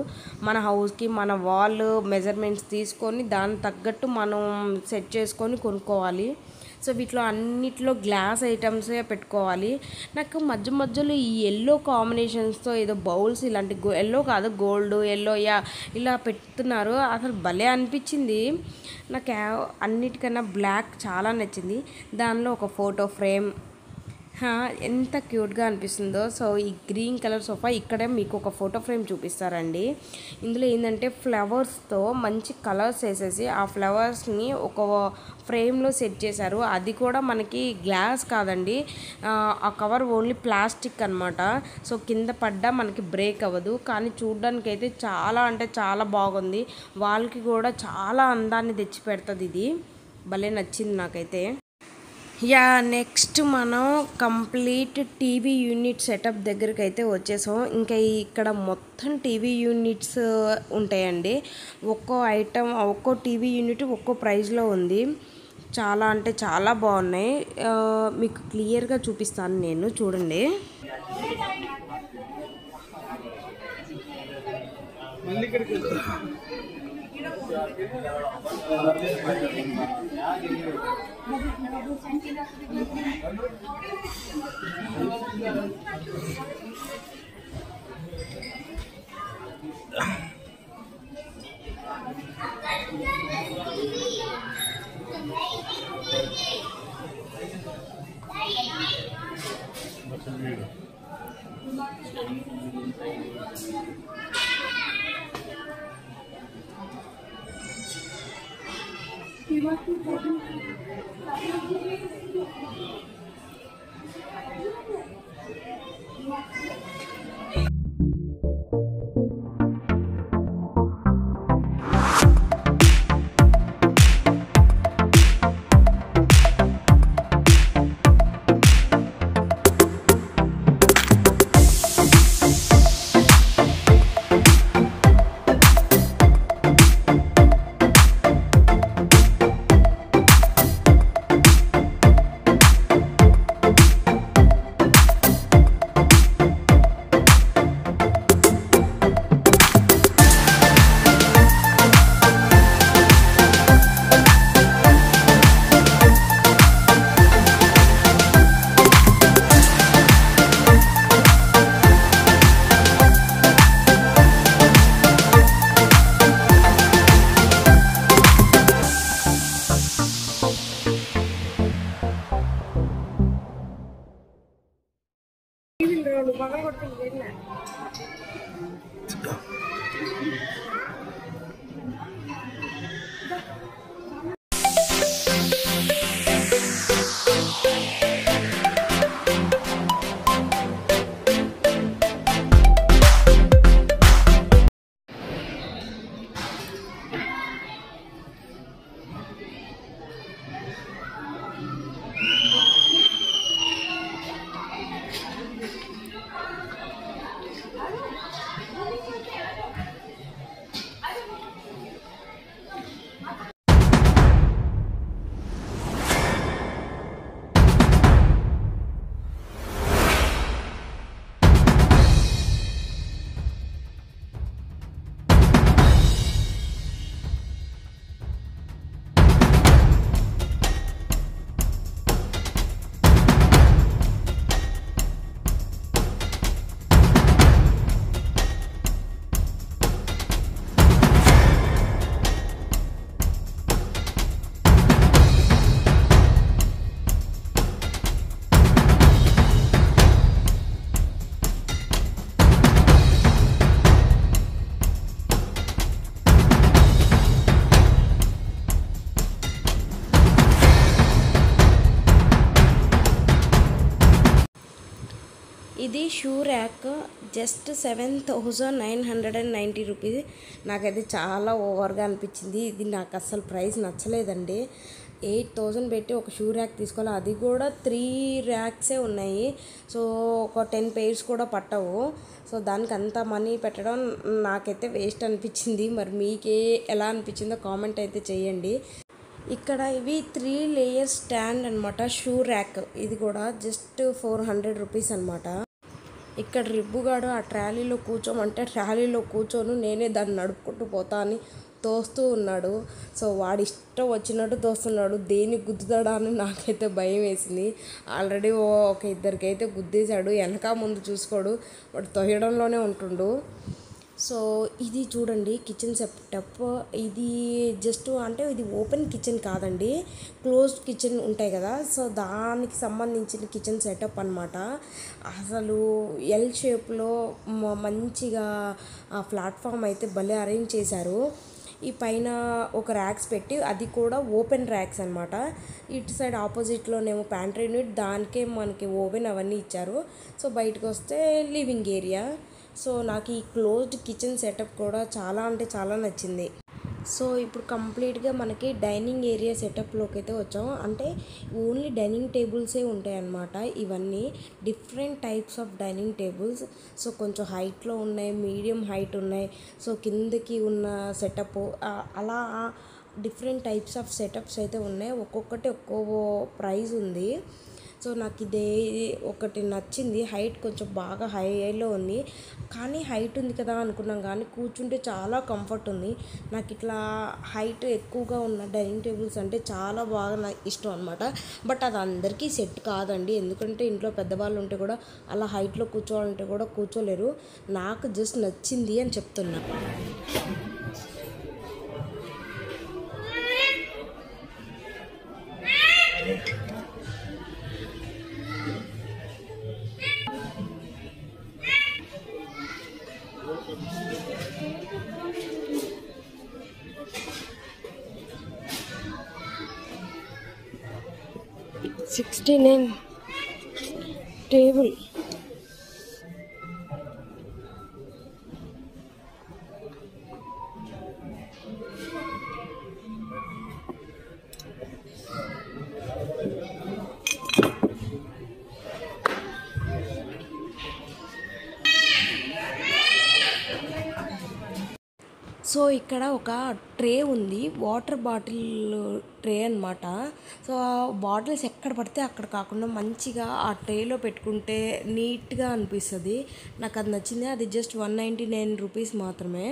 మన హౌస్కి మన వాల్ మెజర్మెంట్స్ తీసుకొని దానికి తగ్గట్టు మనం సెట్ చేసుకొని కొనుక్కోవాలి. సో వీటిలో అన్నిట్లో గ్లాస్ ఐటమ్సే పెట్టుకోవాలి. నాకు మధ్యలో ఈ ఎల్లో కాంబినేషన్స్తో ఏదో బౌల్స్ ఇలాంటి ఎల్లో కాదు గోల్డ్ ఎల్లో ఇలా పెడుతున్నారు. అసలు భలే అనిపించింది నాకు. అన్నిటికన్నా బ్లాక్ చాలా నచ్చింది. దానిలో ఒక ఫోటో ఫ్రేమ్ ఎంత క్యూట్గా అనిపిస్తుందో. సో ఈ గ్రీన్ కలర్ సోఫా ఇక్కడే మీకు ఒక ఫోటో ఫ్రేమ్ చూపిస్తారండి. ఇందులో ఏంటంటే ఫ్లవర్స్తో మంచి కలర్స్ వేసేసి ఆ ఫ్లవర్స్ని ఒక ఫ్రేమ్లో సెట్ చేశారు. అది కూడా మనకి గ్లాస్ కాదండి, ఆ కవర్ ఓన్లీ ప్లాస్టిక్ అనమాట. సో కింద పడ్డా మనకి బ్రేక్ అవ్వదు. కానీ చూడ్డానికి అయితే చాలా అంటే చాలా బాగుంది. వాళ్ళకి కూడా చాలా అందాన్ని తెచ్చి పెడుతుంది. ఇది భలే నచ్చింది నాకైతే. యా నెక్స్ట్ మనం కంప్లీట్ టీవీ యూనిట్ సెటప్ దగ్గరికి అయితే వచ్చేసాం. ఇంకా ఇక్కడ మొత్తం టీవీ యూనిట్స్ ఉంటాయండి. ఒక్కో టీవీ యూనిట్ ఒక్కో ప్రైస్లో ఉంది. చాలా అంటే చాలా బాగున్నాయి. మీకు క్లియర్గా చూపిస్తాను నేను, చూడండి. 2 పగలు కొడుతుంది. ఇది షూ ర్యాక్ జస్ట్ 7,990 రూపీస్. నాకైతే చాలా ఓవర్గా అనిపించింది. ఇది నాకు అస్సలు ప్రైస్ నచ్చలేదండి. 8,000 పెట్టి ఒక షూ ర్యాక్ తీసుకోవాలి, అది కూడా 3 ర్యాక్సే ఉన్నాయి. సో ఒక 10 పెయిర్స్ కూడా పట్టవు. సో దానికి అంత మనీ పెట్టడం నాకైతే వేస్ట్ అనిపించింది. మరి మీకే ఎలా అనిపించిందో కామెంట్ అయితే చేయండి. ఇక్కడ ఇవి 3 లేయర్ స్టాండ్ అనమాట షూ ర్యాక్. ఇది కూడా జస్ట్ 400 రూపీస్ అనమాట. ఇక్కడ రిబ్బుగాడు ఆ ట్రాలీలో కూర్చోమంటే ట్రాలీలో కూర్చోను, నేనే దాన్ని నడుపుకుంటూ పోతా అని తోస్తూ ఉన్నాడు. సో వాడి ఇష్టం వచ్చినట్టు తోస్తున్నాడు. దేనికి గుద్దుతాడా అని నాకైతే భయం వేసింది. ఆల్రెడీ ఒక ఇద్దరికైతే గుద్దేశాడు. వెనక ముందు చూసుకోడు, వాడు తొయ్యడంలోనే ఉంటుండు. సో ఇది చూడండి కిచెన్ సెటప్. ఇది జస్ట్ అంటే ఇది ఓపెన్ కిచెన్ కాదండి, క్లోజ్డ్ కిచెన్ ఉంటాయి కదా, సో దానికి సంబంధించిన కిచెన్ సెటప్ అనమాట. అసలు ఎల్ షేప్లో మంచిగా ఆ ప్లాట్ఫామ్ అయితే భలే అరేంజ్ చేశారు. ఈ పైన ఒక ర్యాక్స్ పెట్టి, అది కూడా ఓపెన్ ర్యాక్స్ అనమాట. ఇటు సైడ్ ఆపోజిట్లోనేమో ప్యాంట్రీ యూనిట్, దానికే మనకి ఓవెన్ అవన్నీ ఇచ్చారు. సో బయటకు వస్తే లివింగ్ ఏరియా. సో నాకు ఈ క్లోజ్డ్ కిచెన్ సెటప్ కూడా చాలా అంటే చాలా నచ్చింది. సో ఇప్పుడు కంప్లీట్గా మనకి డైనింగ్ ఏరియా సెటప్లోకి అయితే వచ్చాం. అంటే ఓన్లీ డైనింగ్ టేబుల్సే ఉంటాయి అన్నమాట. ఇవన్నీ different types of dining tables. So కొంచెం హైట్లో ఉన్నాయి, మీడియం హైట్ ఉన్నాయి, సో కిందకి ఉన్న సెటప్, అలా డిఫరెంట్ టైప్స్ ఆఫ్ సెటప్స్ అయితే ఉన్నాయి. ఒక్కొక్కటి ఒక్కో ప్రైస్ ఉంది. సో నాకు ఇదే ఒకటి నచ్చింది. హైట్ కొంచెం బాగా హైలో ఉంది, కానీ హైట్ ఉంది కదా అనుకున్నాం, కానీ కూర్చుంటే చాలా కంఫర్ట్ ఉంది. నాకు ఇట్లా హైట్ ఎక్కువగా ఉన్న డైనింగ్ టేబుల్స్ అంటే చాలా బాగా ఇష్టం అనమాట. బట్ అది అందరికీ సెట్ కాదండి, ఎందుకంటే ఇంట్లో పెద్దవాళ్ళు ఉంటే కూడా అలా హైట్లో కూర్చోవాలంటే కూడా కూర్చోలేరు. నాకు జస్ట్ నచ్చింది అని చెప్తున్నా. $69 టేబుల్. సో ఇక్కడ ఒక ట్రే ఉంది, వాటర్ బాటిల్ ట్రే అనమాట. సో ఆ బాటిల్స్ ఎక్కడ పడితే అక్కడ కాకుండా మంచిగా ఆ ట్రేలో పెట్టుకుంటే నీట్గా అనిపిస్తుంది. నాకు అది నచ్చింది. అది జస్ట్ 199 రూపీస్ మాత్రమే.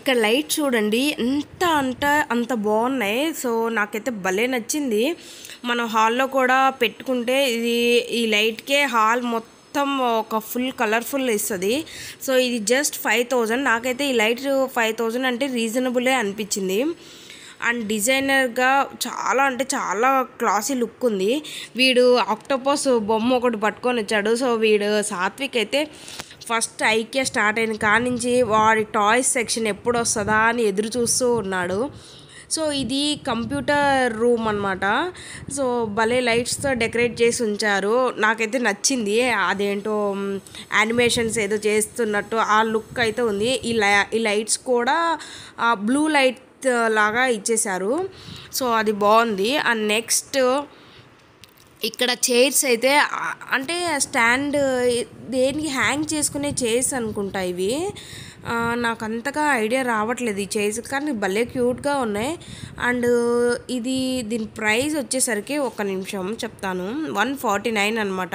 ఇక్కడ లైట్ చూడండి ఎంత అంటే అంత బాగున్నాయి. సో నాకైతే భలే నచ్చింది. మనం హాల్లో కూడా పెట్టుకుంటే ఈ లైట్కే హాల్ మొత్తం ఒక ఫుల్ కలర్ఫుల్ ఇస్తుంది. సో ఇది జస్ట్ 5000. నాకైతే ఈ లైట్ 5000 అంటే రీజనబులే అనిపించింది. అండ్ డిజైనర్గా చాలా అంటే చాలా క్లాసీ లుక్ ఉంది. వీడు ఆక్టోపస్ బొమ్మ ఒకటి పట్టుకొని వచ్చాడు. సో వీడు సాత్విక్ అయితే ఫస్ట్ ఐక్య స్టార్ట్ అయిన కానించి వాడి టాయ్స్ సెక్షన్ ఎప్పుడు వస్తుందా అని ఎదురు చూస్తూ ఉన్నాడు. సో ఇది కంప్యూటర్ రూమ్ అనమాట. సో భలే లైట్స్తో డెకరేట్ చేసి ఉంచారు. నాకైతే నచ్చింది. అదేంటో యానిమేషన్స్ ఏదో చేస్తున్నట్టు ఆ లుక్ అయితే ఉంది. ఈ లైట్స్ కూడా బ్లూ లైట్ లాగా ఇచ్చేశారు. సో అది బాగుంది. అండ్ నెక్స్ట్ ఇక్కడ చైర్స్ అయితే అంటే స్టాండ్ దేనికి హ్యాంగ్ చేసుకునే చైర్స్ అనుకుంటా ఇవి. నాకు అంతగా ఐడియా రావట్లేదు ఈ చైర్స్, కానీ భలే క్యూట్గా ఉన్నాయి. అండ్ దీని ప్రైస్ వచ్చేసరికి ఒక నిమిషం చెప్తాను. 149 అనమాట.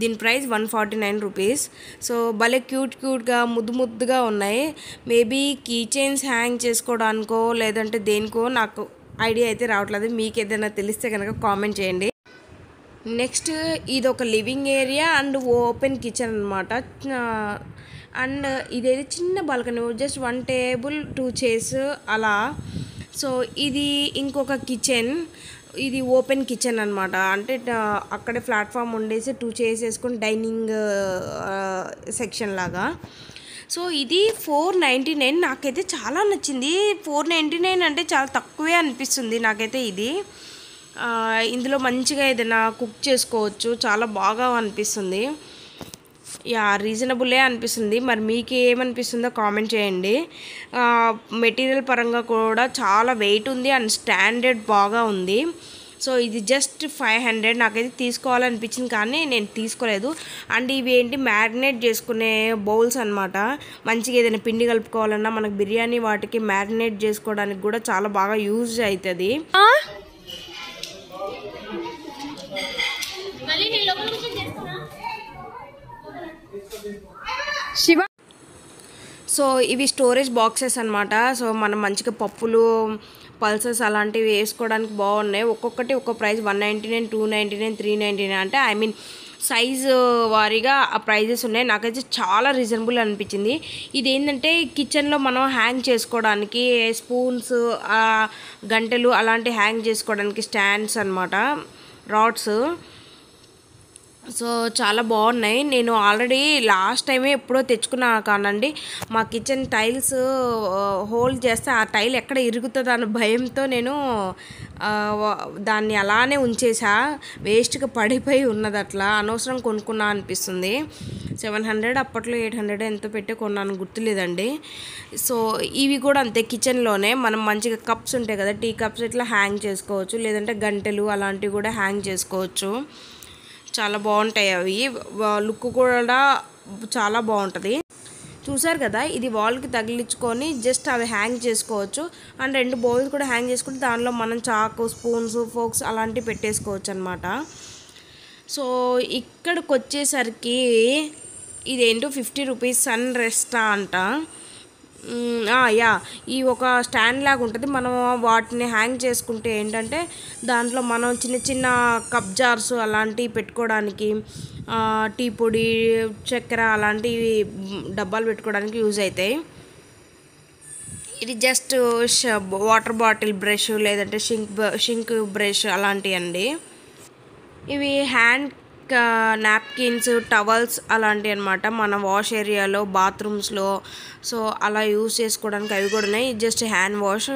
దీని ప్రైస్ 149 రూపీస్. సో భలే క్యూట్గా ముద్దుగా ఉన్నాయి. మేబీ కీ చైన్స్ హ్యాంగ్ చేసుకోవడానికో లేదంటే దేనికో నాకు ఐడియా అయితే రావట్లేదు. మీకు ఏదైనా తెలిస్తే కనుక కామెంట్ చేయండి. నెక్స్ట్ ఇది ఒక living area and open kitchen అనమాట. అండ్ ఇదైతే చిన్న బాల్కనీ, జస్ట్ 1 టేబుల్ 2 చైర్స్ అలా. సో ఇది ఇంకొక కిచెన్. ఇది ఓపెన్ కిచెన్ అనమాట. అంటే అక్కడే ప్లాట్ఫామ్ ఉండేసి 2 చైర్స్ వేసుకొని డైనింగ్ సెక్షన్ లాగా. సో ఇది 499. నాకైతే చాలా నచ్చింది. 499 అంటే చాలా తక్కువే అనిపిస్తుంది నాకైతే ఇది. ఇందులో మంచిగా ఏదైనా కుక్ చేసుకోవచ్చు. చాలా బాగా అనిపిస్తుంది. రీజనబులే అనిపిస్తుంది. మరి మీకు ఏమనిపిస్తుందో కామెంట్ చేయండి. మెటీరియల్ పరంగా కూడా చాలా వెయిట్ ఉంది అండ్ స్టాండర్డ్ బాగా ఉంది. సో ఇది జస్ట్ 500. నాకైతే తీసుకోవాలనిపించింది కానీ నేను తీసుకోలేదు. అండ్ ఇవి ఏంటి మ్యారినేట్ చేసుకునే బౌల్స్ అనమాట. మంచిగా ఏదైనా పిండి కలుపుకోవాలన్నా మనకు బిర్యానీ వాటికి మ్యారినేట్ చేసుకోవడానికి కూడా చాలా బాగా యూజ్ అవుతుంది. శివ. సో ఇవి స్టోరేజ్ బాక్సెస్ అనమాట. సో మనం మంచిగా పప్పులు పల్సెస్ అలాంటివి వేసుకోవడానికి బాగున్నాయి. ఒక్కొక్కటి ఒక్కో ప్రైస్ 199, 299, 399 అంటే ఐ మీన్ సైజు వారీగా ఆ ప్రైజెస్ ఉన్నాయి. నాకైతే చాలా రీజనబుల్ అనిపించింది. ఇది ఏంటంటే కిచెన్లో మనం హ్యాంగ్ చేసుకోవడానికి స్పూన్స్ గంటెలు అలాంటి హ్యాంగ్ చేసుకోవడానికి స్టాండ్స్ అనమాట, రాడ్స్. సో చాలా బాగున్నాయి. నేను ఆల్రెడీ లాస్ట్ టైమే ఎప్పుడో తెచ్చుకున్నా కానండి. మా కిచెన్ టైల్స్ హోల్డ్ చేస్తే ఆ టైల్ ఎక్కడ ఇరుగుతుందో అన్న భయంతో నేను దాన్ని అలానే ఉంచేసా. వేస్ట్గా పడిపోయి ఉన్నది. అట్లా అనవసరం కొనుక్కున్నా అనిపిస్తుంది. 700 అప్పట్లో 800 ఎంతో పెట్టి కొన్నాను గుర్తులేదండి. సో ఇవి కూడా అంతే. కిచెన్లోనే మనం మంచిగా కప్స్ ఉంటాయి కదా, టీ కప్స్ ఇట్లా హ్యాంగ్ చేసుకోవచ్చు. లేదంటే గంటెలు అలాంటివి కూడా హ్యాంగ్ చేసుకోవచ్చు. చాలా బాగుంటాయి అవి. లుక్ కూడా చాలా బాగుంటుంది. చూసారు కదా, ఇది వాల్కి తగిలించుకొని జస్ట్ అవి హ్యాంగ్ చేసుకోవచ్చు. అండ్ 2 బౌల్స్ కూడా హ్యాంగ్ చేసుకుంటే దానిలో మనం చాకు, స్పూన్స్, ఫోక్స్ అలాంటివి పెట్టేసుకోవచ్చు అనమాట. సో ఇక్కడికి వచ్చేసరికి ఇదేంటో 50 రూపీస్ సన్ రెస్టా అంట. ఈ ఒక స్టాండ్ లాగా ఉంటుంది. మనం వాటిని హ్యాంగ్ చేసుకుంటే ఏంటంటే దాంట్లో మనం చిన్న చిన్న కప్ జార్స్ అలాంటివి పెట్టుకోవడానికి, టీ పొడి, చక్కెర అలాంటివి డబ్బాలు పెట్టుకోవడానికి యూజ్ అవుతాయి. ఇది జస్ట్ వాటర్ బాటిల్ బ్రష్ లేదంటే షింక్ బ్రష్ అలాంటివి అండి. ఇవి హ్యాండ్ నాప్కిన్స్, టవల్స్ అలాంటివి అనమాట. మన వాష్ ఏరియాలో, బాత్రూమ్స్లో సో అలా యూజ్ చేసుకోవడానికి అవి కూడా ఉన్నాయి. Just hand wash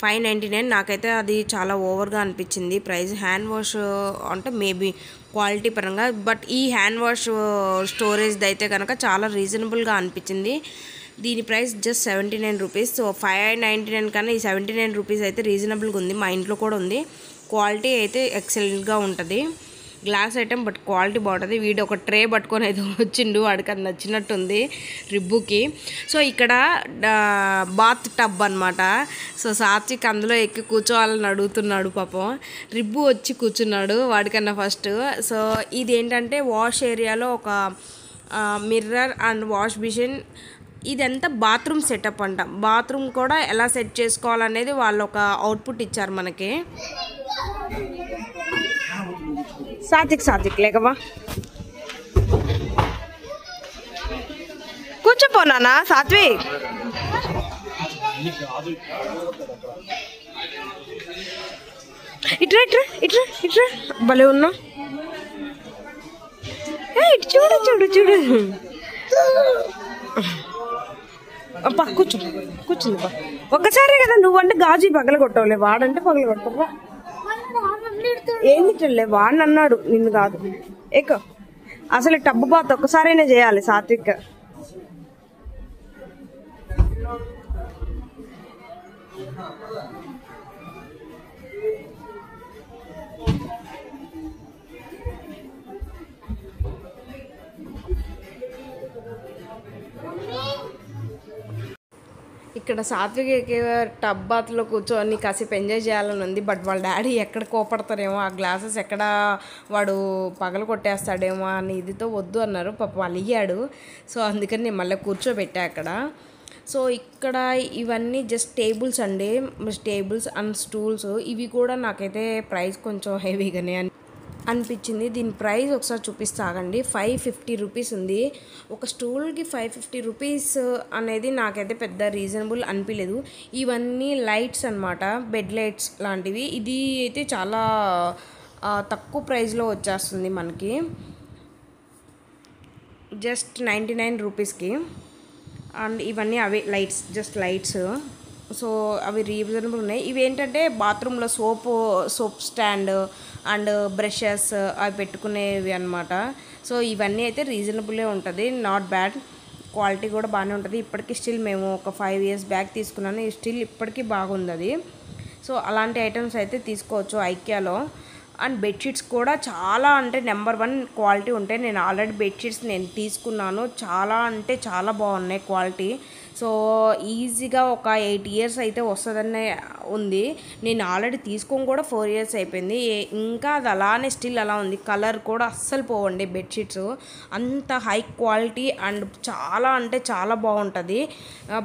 599. నాకైతే అది చాలా ఓవర్గా అనిపించింది ప్రైస్. హ్యాండ్ వాష్ అంటే మేబీ క్వాలిటీ పరంగా, బట్ ఈ హ్యాండ్ వాష్ స్టోరేజ్ది అయితే కనుక చాలా రీజనబుల్గా అనిపించింది. దీని ప్రైస్ జస్ట్ 79 రూపీస్. సో 599 కన్నా ఈ 79 రూపీస్ అయితే రీజనబుల్గా ఉంది. మా ఇంట్లో కూడా ఉంది. క్వాలిటీ అయితే ఎక్సలెంట్గా ఉంటుంది. గ్లాస్ ఐటమ్ బట్ క్వాలిటీ బాగుంటుంది. వీడు ఒక ట్రే పట్టుకొని అయితే వచ్చిండు. వాడికి అది నచ్చినట్టుంది రిబ్బుకి. సో ఇక్కడ బాత్ టబ్ అనమాట. సో సాత్విక్ అందులో ఎక్కి కూర్చోవాలని అడుగుతున్నాడు పాపం. రిబ్బు వచ్చి కూర్చున్నాడు వాడికన్నా ఫస్ట్. సో ఇది ఏంటంటే వాష్ ఏరియాలో ఒక మిర్రర్ అండ్ వాష్ మిషన్ ఇదంతా బాత్రూమ్ సెటప్ అంట. బాత్రూమ్ కూడా ఎలా సెట్ చేసుకోవాలనేది వాళ్ళు ఒక అవుట్పుట్ ఇచ్చారు మనకి. సాత్విక్ లేకవా కూర్చోపోనా సాత్విక్. ఇట్రా ఇట్రా ఇట్రా ఇట్రా భలే ఉన్నా. ఇటు చూడు చూడు చూడు. అబ్బా కూర్చుంది బా. ఒక్కసారే కదా నువ్వంటే గాజు పగల కొట్టవులే, వాడంటే పగల కొట్టవా. ఏం తిట్టలే, వాడిని అన్నాడు నిన్ను కాదు. ఏకో అసలు టబ్బు బాత్ ఒక్కసారైనా చేయాలి సాత్విక్. ఇక్కడ సాత్విక్ టబ్ బాత్లో కూర్చొని కాసేపు ఎంజాయ్ చేయాలని ఉంది. బట్ వాళ్ళ డాడీ ఎక్కడ కోపడతారేమో, ఆ గ్లాసెస్ ఎక్కడ వాడు పగల కొట్టేస్తాడేమో అని ఇదితో వద్దు అన్నారు. పాప అలిగాడు. సో అందుకని నేను మళ్ళీ కూర్చోబెట్టా అక్కడ. సో ఇక్కడ ఇవన్నీ జస్ట్ టేబుల్స్ అండి, టేబుల్స్ అండ్ స్టూల్స్. ఇవి కూడా నాకైతే ప్రైస్ కొంచెం హెవీగానే అనిపించింది. దీని ప్రైస్ ఒకసారి చూపిస్తాగండి. 550 రూపీస్ ఉంది. ఒక స్టూల్కి 550 రూపీస్ అనేది నాకైతే పెద్ద రీజనబుల్ అనిపించలేదు. ఇవన్నీ లైట్స్ అనమాట, బెడ్ లైట్స్ లాంటివి. ఇది అయితే చాలా తక్కువ ప్రైస్లో వచ్చేస్తుంది మనకి, జస్ట్ 99 రూపీస్కి. అండ్ ఇవన్నీ అవే లైట్స్, జస్ట్ లైట్స్. సో అవి రీజనబుల్ ఉన్నాయి. ఇవి ఏంటంటే బాత్రూంలో సోప్ స్టాండ్ అండ్ బ్రషెస్ అవి పెట్టుకునేవి అనమాట. సో ఇవన్నీ అయితే రీజనబులే ఉంటుంది, నాట్ బ్యాడ్. క్వాలిటీ కూడా బాగానే ఉంటుంది. ఇప్పటికీ స్టిల్ మేము ఒక 5 years బ్యాక్ తీసుకున్నాను, స్టిల్ ఇప్పటికీ బాగుంది అది. సో అలాంటి ఐటమ్స్ అయితే తీసుకోవచ్చు ఐకియాలో. అండ్ బెడ్షీట్స్ కూడా చాలా అంటే నెంబర్ 1 క్వాలిటీ ఉంటాయి. నేను ఆల్రెడీ బెడ్షీట్స్ నేను తీసుకున్నాను, చాలా అంటే చాలా బాగున్నాయి క్వాలిటీ. సో ఈజీగా ఒక 8 years అయితే వస్తుందనే ఉంది. నేను ఆల్రెడీ తీసుకొని కూడా 4 years అయిపోయింది, ఇంకా అది అలానే స్టిల్ అలా ఉంది. కలర్ కూడా అస్సలు పోవండి బెడ్షీట్స్, అంత హై క్వాలిటీ అండ్ చాలా అంటే చాలా బాగుంటుంది.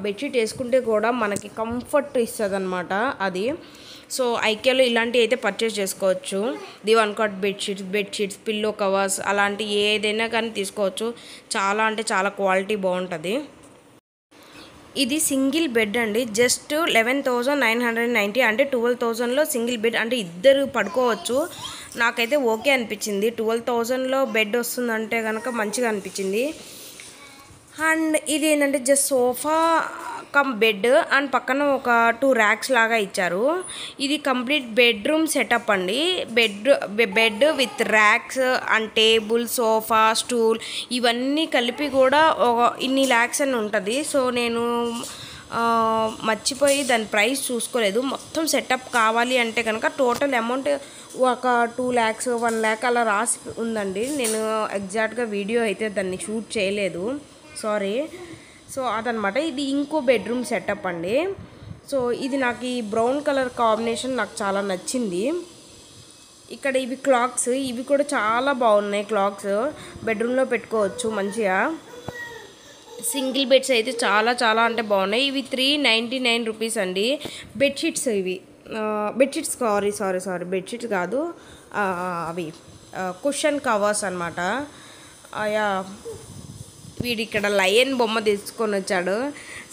బెడ్షీట్ వేసుకుంటే కూడా మనకి కంఫర్ట్ ఇస్తుంది అనమాట అది. సో ఐకియాలో ఇలాంటివి అయితే పర్చేస్ చేసుకోవచ్చు. దివాన్ కాట్ బెడ్షీట్స్, పిల్లో కవర్స్ అలాంటి ఏదైనా కానీ తీసుకోవచ్చు. చాలా అంటే చాలా క్వాలిటీ బాగుంటుంది. ఇది సింగిల్ బెడ్ అండి, జస్ట్ 11,990 అంటే 12,000లో సింగిల్ బెడ్, అంటే ఇద్దరు పడుకోవచ్చు. నాకైతే ఓకే అనిపించింది. 12,000లో బెడ్ వస్తుందంటే కనుక మంచిగా అనిపించింది. అండ్ ఇది ఏంటంటే just sofa cum bed and పక్కన ఒక 2 racks లాగా ఇచ్చారు. ఇది కంప్లీట్ బెడ్రూమ్ సెటప్ అండి. Bed with racks and table, sofa, stool ఇవన్నీ కలిపి కూడా ఇన్ని lakhs అని ఉంటుంది. సో నేను మర్చిపోయి దాని ప్రైస్ చూసుకోలేదు. మొత్తం సెటప్ కావాలి అంటే కనుక టోటల్ అమౌంట్ ఒక 2 lakhs 1 lakh అలా రాసి ఉందండి. నేను ఎగ్జాక్ట్గా వీడియో అయితే దాన్ని షూట్ చేయలేదు, సారీ. సో అదనమాట. ఇది ఇంకో బెడ్రూమ్ సెటప్ అండి. సో ఇది నాకు ఈ బ్రౌన్ కలర్ కాంబినేషన్ నాకు చాలా నచ్చింది. ఇక్కడ ఇవి క్లాక్స్, ఇవి కూడా చాలా బాగున్నాయి. క్లాక్స్ బెడ్రూమ్లో పెట్టుకోవచ్చు మంచిగా. సింగిల్ బెడ్స్ అయితే చాలా చాలా అంటే బాగున్నాయి. ఇవి 399 రూపీస్ అండి. బెడ్షీట్స్ ఇవి బెడ్షీట్స్ సారీ బెడ్షీట్స్ కాదు, అవి కుషన్ కవర్స్ అనమాట. వీడు ఇక్కడ లయన్ బొమ్మ తీసుకొని వచ్చాడు.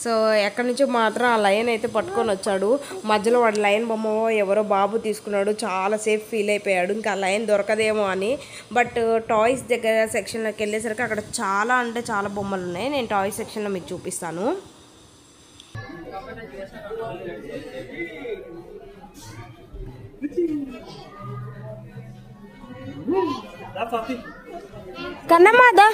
సో ఎక్కడి నుంచో మాత్రం ఆ లయన్ అయితే పట్టుకొని వచ్చాడు. మధ్యలో వాడు లయన్ బొమ్మ ఎవరో బాబు తీసుకున్నాడు, చాలా సేఫ్ ఫీల్ అయిపోయాడు, ఇంకా లయన్ దొరకదేమో అని. బట్ టాయ్స్ దగ్గర సెక్షన్లోకి వెళ్ళేసరికి అక్కడ చాలా అంటే చాలా బొమ్మలు ఉన్నాయి. నేను టాయ్స్ సెక్షన్లో మీకు చూపిస్తాను. కన్నమ్మాదా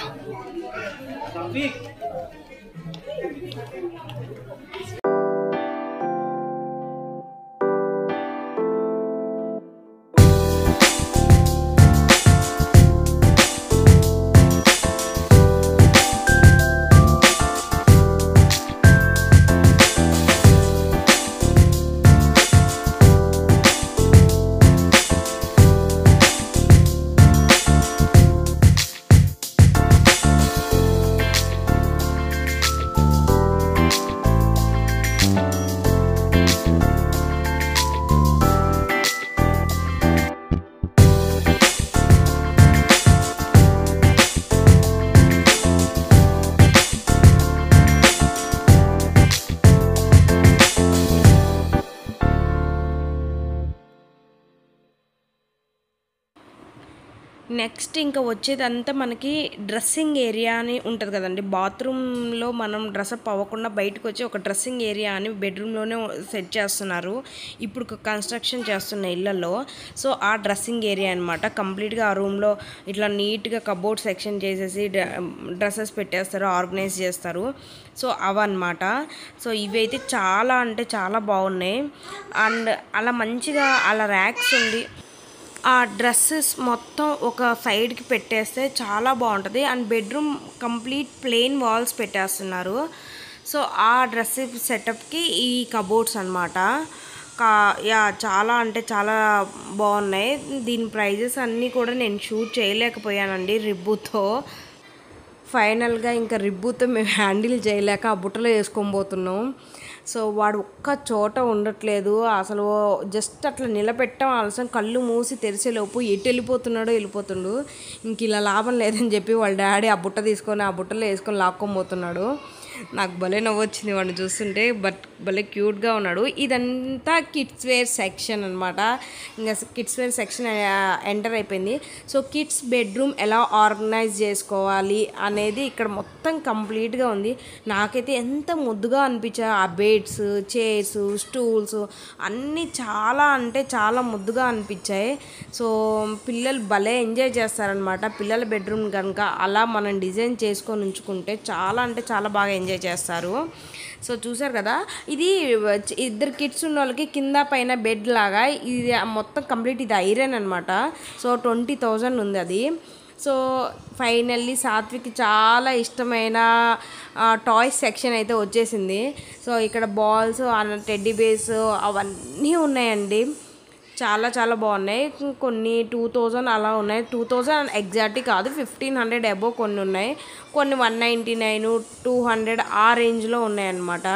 నెక్స్ట్ ఇంకా వచ్చేదంతా మనకి డ్రెస్సింగ్ ఏరియా అని ఉంటుంది కదండి. బాత్రూంలో మనం డ్రెస్అప్ అవ్వకుండా బయటకు వచ్చి ఒక డ్రెస్సింగ్ ఏరియా అని బెడ్రూమ్లోనే సెట్ చేస్తున్నారు ఇప్పుడు కన్స్ట్రక్షన్ చేస్తున్న ఇళ్లలో. సో ఆ డ్రెస్సింగ్ ఏరియా అనమాట. కంప్లీట్గా ఆ రూమ్లో ఇట్లా నీట్గా కబోర్డ్ సెక్షన్ చేసేసి డ్రెస్సెస్ పెట్టేస్తారు, ఆర్గనైజ్ చేస్తారు. సో అవన్నమాట. సో ఇవైతే చాలా అంటే చాలా బాగున్నాయి. అండ్ అలా మంచిగా అలా ర్యాక్స్ ఉంది. ఆ డ్రెస్సెస్ మొత్తం ఒక సైడ్కి పెట్టేస్తే చాలా బాగుంటుంది. And bedroom complete plain walls పెట్టేస్తున్నారు. సో ఆ డ్రెస్ సెటప్కి ఈ కబోర్డ్స్ అనమాట. చాలా అంటే చాలా బాగున్నాయి. దీని ప్రైజెస్ అన్నీ కూడా నేను షూట్ చేయలేకపోయానండి రిబ్బుతో. ఫైనల్గా ఇంకా రిబ్బుతో మేము హ్యాండిల్ చేయలేక ఆ బుట్టలో వేసుకొని పోతున్నాం. సో వాడు ఒక్క చోట ఉండట్లేదు అసలు. జస్ట్ అట్లా నిలబెట్టాం ఆలస్యం, కళ్ళు మూసి తెరిచేలోపు ఎటు వెళ్ళిపోతుండు. ఇంక ఇలా లాభం లేదని చెప్పి వాళ్ళ డాడీ ఆ బుట్ట తీసుకొని ఆ బుట్టలో వేసుకొని లాక్కొని పోతున్నాడు. నాకు భలే నవ్వొచ్చింది వాడిని చూస్తుంటే. బట్ భలే క్యూట్గా ఉన్నాడు. ఇదంతా కిడ్స్ వేర్ సెక్షన్ అనమాట. ఇంకా కిడ్స్ వేర్ సెక్షన్ ఎంటర్ అయిపోయింది. సో కిడ్స్ బెడ్రూమ్ ఎలా ఆర్గనైజ్ చేసుకోవాలి అనేది ఇక్కడ మొత్తం కంప్లీట్గా ఉంది. నాకైతే ఎంత ముద్దుగా అనిపించాయి ఆ బెడ్స్, చైర్స్, స్టూల్స్ అన్నీ చాలా అంటే చాలా ముద్దుగా అనిపించాయి. సో పిల్లలు భలే ఎంజాయ్ చేస్తారనమాట. పిల్లల బెడ్రూమ్ కనుక అలా మనం డిజైన్ చేసుకొని ఉంచుకుంటే చాలా అంటే చాలా బాగా ఎంజాయ్ చేస్తారు. సో చూసారు కదా, ఇది ఇద్దరు కిడ్స్ ఉన్న వాళ్ళకి కింద పైన బెడ్ లాగా ఇది మొత్తం కంప్లీట్ ఇది ఐరన్ అనమాట. సో 20,000 ఉంది అది. సో ఫైనల్లీ సాత్విక్ చాలా ఇష్టమైన టాయ్స్ సెక్షన్ అయితే వచ్చేసింది. సో ఇక్కడ బాల్స్, టెడ్డీ బేర్స్ అవన్నీ ఉన్నాయండి. చాలా చాలా బాగున్నాయి. కొన్ని 2000 అలా ఉన్నాయి. 2000 ఎగ్జాక్ట్లీ కాదు, 1500 అబోవ్ కొన్ని ఉన్నాయి. కొన్ని 199, 200 ఆ రేంజ్లో ఉన్నాయన్నమాట.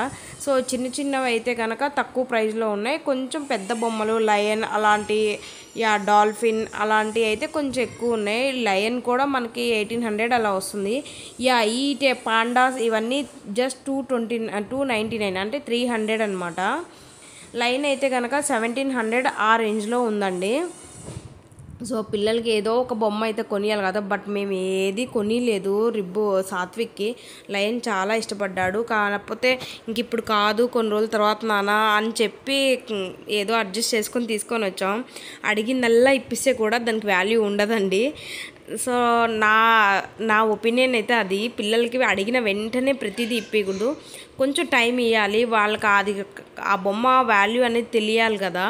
సో చిన్న చిన్నవి అయితే కనుక తక్కువ ప్రైస్లో ఉన్నాయి. కొంచెం పెద్ద బొమ్మలు లయన్ అలాంటి, డాల్ఫిన్ అలాంటివి అయితే కొంచెం ఎక్కువ ఉన్నాయి. లయన్ కూడా మనకి 1800 అలా వస్తుంది. ఈ పాండాస్ ఇవన్నీ జస్ట్ 299 అంటే 300 అనమాట. లైన్ అయితే కనుక 1700 ఆ రేంజ్లో ఉందండి. సో పిల్లలకి ఏదో ఒక బొమ్మ అయితే కొనియాలి కదా, బట్ మేము ఏది కొనిలేదు. సాత్విక్కి లయన్ చాలా ఇష్టపడ్డాడు. కాకపోతే ఇంక ఇప్పుడు కాదు, కొన్ని రోజుల తర్వాత నాన్న అని చెప్పి ఏదో అడ్జస్ట్ చేసుకొని తీసుకొని వచ్చాం. అడిగిందల్లా ఇప్పిస్తే కూడా దానికి వాల్యూ ఉండదండి. సో నా ఒపీనియన్ అయితే అది. పిల్లలకి అడిగిన వెంటనే ప్రతిదీ ఇప్పకూడదు, కొంచెం టైం ఇవ్వాలి వాళ్ళకి. ఆ బొమ్మ వాల్యూ అనేది తెలియాలి కదా.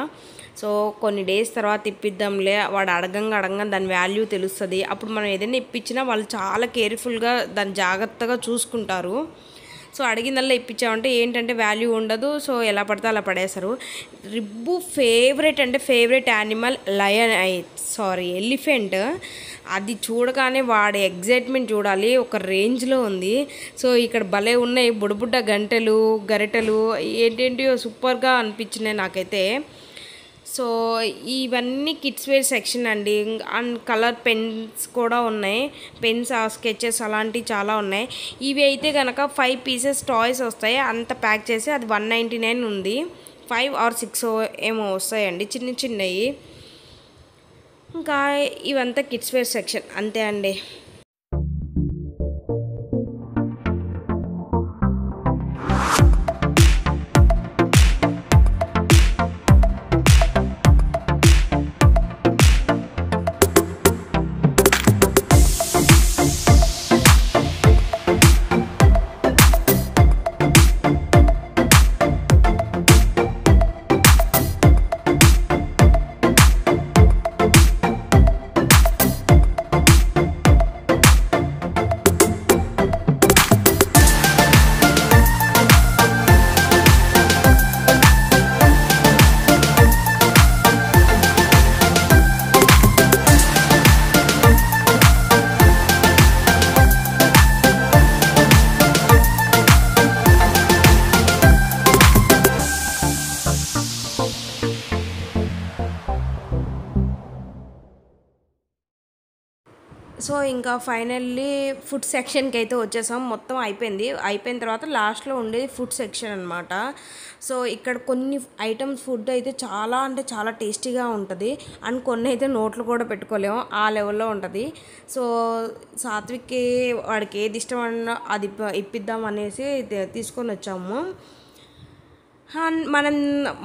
సో కొన్ని డేస్ తర్వాత ఇప్పిద్దాంలే, వాడు అడగంగా దాని వాల్యూ తెలుస్తుంది. అప్పుడు మనం ఏదైనా ఇప్పించినా వాళ్ళు చాలా కేర్ఫుల్గా దాన్ని జాగ్రత్తగా చూసుకుంటారు. సో అడిగిందల్లా ఇప్పించామంటే ఏంటంటే వాల్యూ ఉండదు. సో ఎలా పడితే అలా పడేస్తారు. Rib favourite animal elephant. అది చూడగానే వాడి ఎగ్జైట్మెంట్ చూడాలి, ఒక రేంజ్లో ఉంది. సో ఇక్కడ భలే ఉన్నాయి బుడబుడ్డ గరిటెలు ఏంటేంటియో సూపర్గా అనిపించినాయి నాకైతే. సో ఇవన్నీ కిడ్స్ వేర్ సెక్షన్ అండి. అండ్ కలర్ పెన్స్ కూడా ఉన్నాయి. పెన్స్, స్కెచెస్ అలాంటివి చాలా ఉన్నాయి. ఇవి అయితే కనుక 5 పీసెస్ టాయ్స్ వస్తాయి. అంత ప్యాక్ చేసి అది 199 ఉంది. 5 or 6 ఏమో వస్తాయండి, చిన్నవి. ఇంకా ఇవంతా కిడ్స్ వేర్ సెక్షన్ అంతే అండి. సో ఇంకా ఫైనల్లీ ఫుడ్ సెక్షన్కి అయితే వచ్చేసాం. మొత్తం అయిపోయిన తర్వాత లాస్ట్లో ఉండేది ఫుడ్ సెక్షన్ అనమాట. సో ఇక్కడ కొన్ని ఐటమ్స్ ఫుడ్ అయితే చాలా అంటే చాలా టేస్టీగా ఉంటుంది అండ్ కొన్ని అయితే నోట్లు కూడా పెట్టుకోలేము, ఆ లెవెల్లో ఉంటుంది. సో సాత్విక్కి వాడికి ఏది ఇష్టం అన్నా అది ఇప్పిద్దాం అనేసి తీసుకొని వచ్చాము.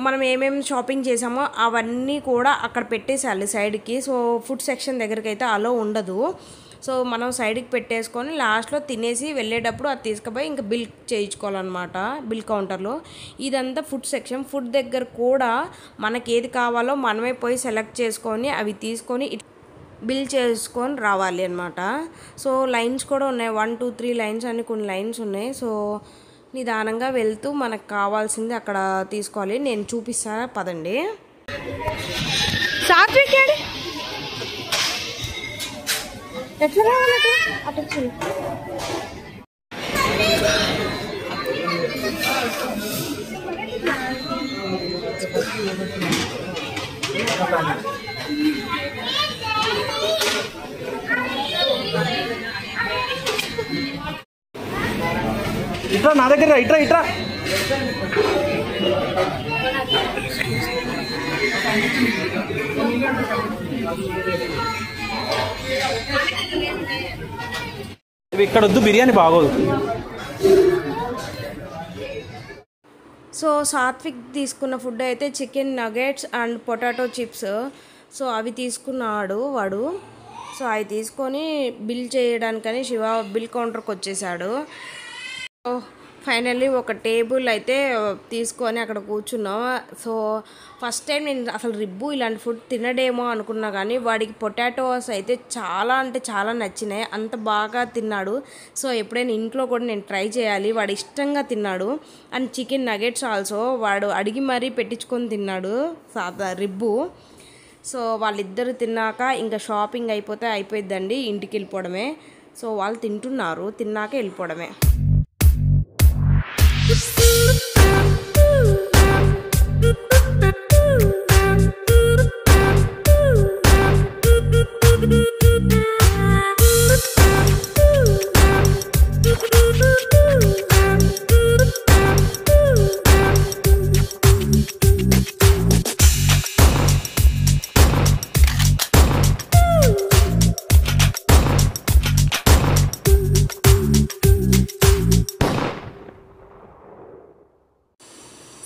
మనం ఏమేమి షాపింగ్ చేసామో అవన్నీ కూడా అక్కడ పెట్టేసేయాలి సైడ్కి. సో ఫుడ్ సెక్షన్ దగ్గరికి అయితే అలో ఉండదు. సో మనం సైడ్కి పెట్టేసుకొని లాస్ట్లో తినేసి వెళ్ళేటప్పుడు అది తీసుకుపోయి ఇంకా బిల్ చేయించుకోవాలన్నమాట బిల్ కౌంటర్లో. ఇదంతా ఫుడ్ సెక్షన్. ఫుడ్ దగ్గర కూడా మనకి ఏది కావాలో మనమే పోయి సెలెక్ట్ చేసుకొని అవి తీసుకొని బిల్ చేసుకొని రావాలి అన్నమాట. సో లైన్స్ కూడా ఉన్నాయి, 1 2 3 లైన్స్ అని కొన్ని లైన్స్ ఉన్నాయి. సో నిదానంగా వెళ్తూ మనకు కావాల్సింది అక్కడ తీసుకోవాలి. నేను చూపిస్తా పదండి. సాత్విక్ ఎట్లా రావాలి అటు ఇట్రా నా దగ్గర ఇట్రా ఇక్కడ వద్దు, బిర్యానీ బాగోదు. సో సాత్విక్ తీసుకున్న ఫుడ్ అయితే chicken nuggets and potato chips. So అవి తీసుకున్నాడు వాడు. సో అవి తీసుకొని బిల్ చేయడానికని శివ బిల్ కౌంటర్కి వచ్చేసాడు. ఫైనల్లీ ఒక టేబుల్ అయితే తీసుకొని అక్కడ కూర్చున్నాం. సో ఫస్ట్ టైం నేను అసలు రిబ్బు ఇలాంటి ఫుడ్ తినడేమో అనుకున్నా, కానీ వాడికి పొటాటోస్ అయితే చాలా అంటే చాలా నచ్చినాయి, అంత బాగా తిన్నాడు. సో ఎప్పుడైనా ఇంట్లో కూడా నేను ట్రై చేయాలి, వాడు ఇష్టంగా తిన్నాడు. అండ్ చికెన్ నగెట్స్ ఆల్సో వాడు అడిగి మరీ పెట్టించుకొని తిన్నాడు రిబ్బు. సో వాళ్ళిద్దరు తిన్నాక ఇంకా షాపింగ్ అయిపోయిద్దండి, ఇంటికి వెళ్ళిపోవడమే. సో వాళ్ళు తింటున్నారు, తిన్నాక వెళ్ళిపోవడమే.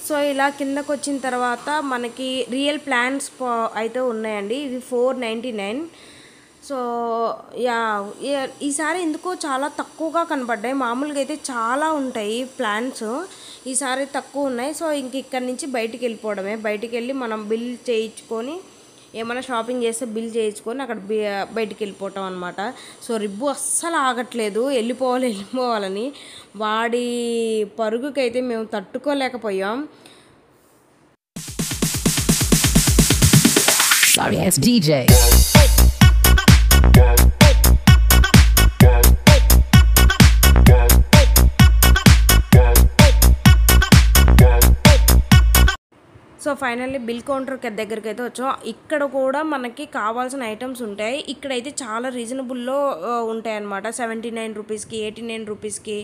సో ఇలా కిందకు వచ్చిన తర్వాత మనకి రియల్ ప్లాంట్స్ అయితే ఉన్నాయండి. ఇవి 499. సో ఈసారి ఎందుకో చాలా తక్కువగా కనపడ్డాయి. మామూలుగా అయితే చాలా ఉంటాయి ప్లాంట్స్, ఈసారి తక్కువ ఉన్నాయి. సో ఇంక ఇక్కడి నుంచి బయటికి వెళ్ళిపోవడమే. బయటికి వెళ్ళి మనం బిల్ చేయించుకొని ఏమైనా షాపింగ్ చేస్తే బిల్ చేయించుకొని అక్కడ బయటికి వెళ్ళిపోవటం అనమాట. సో రిబ్బు అస్సలు ఆగట్లేదు, వెళ్ళిపోవాలని. వాడి పరుగుకైతే మేము తట్టుకోలేకపోయాం. Sorry, it's DJ. So finally bill counter దగ్గరికి అయితే వచ్చాం. ఇక్కడ కూడా మనకి కావాల్సిన ఐటమ్స్ ఉంటాయి. ఇక్కడైతే చాలా రీజనబుల్లో ఉంటాయి అన్నమాట. 79 రూపీస్కి, 89 రూపీస్కి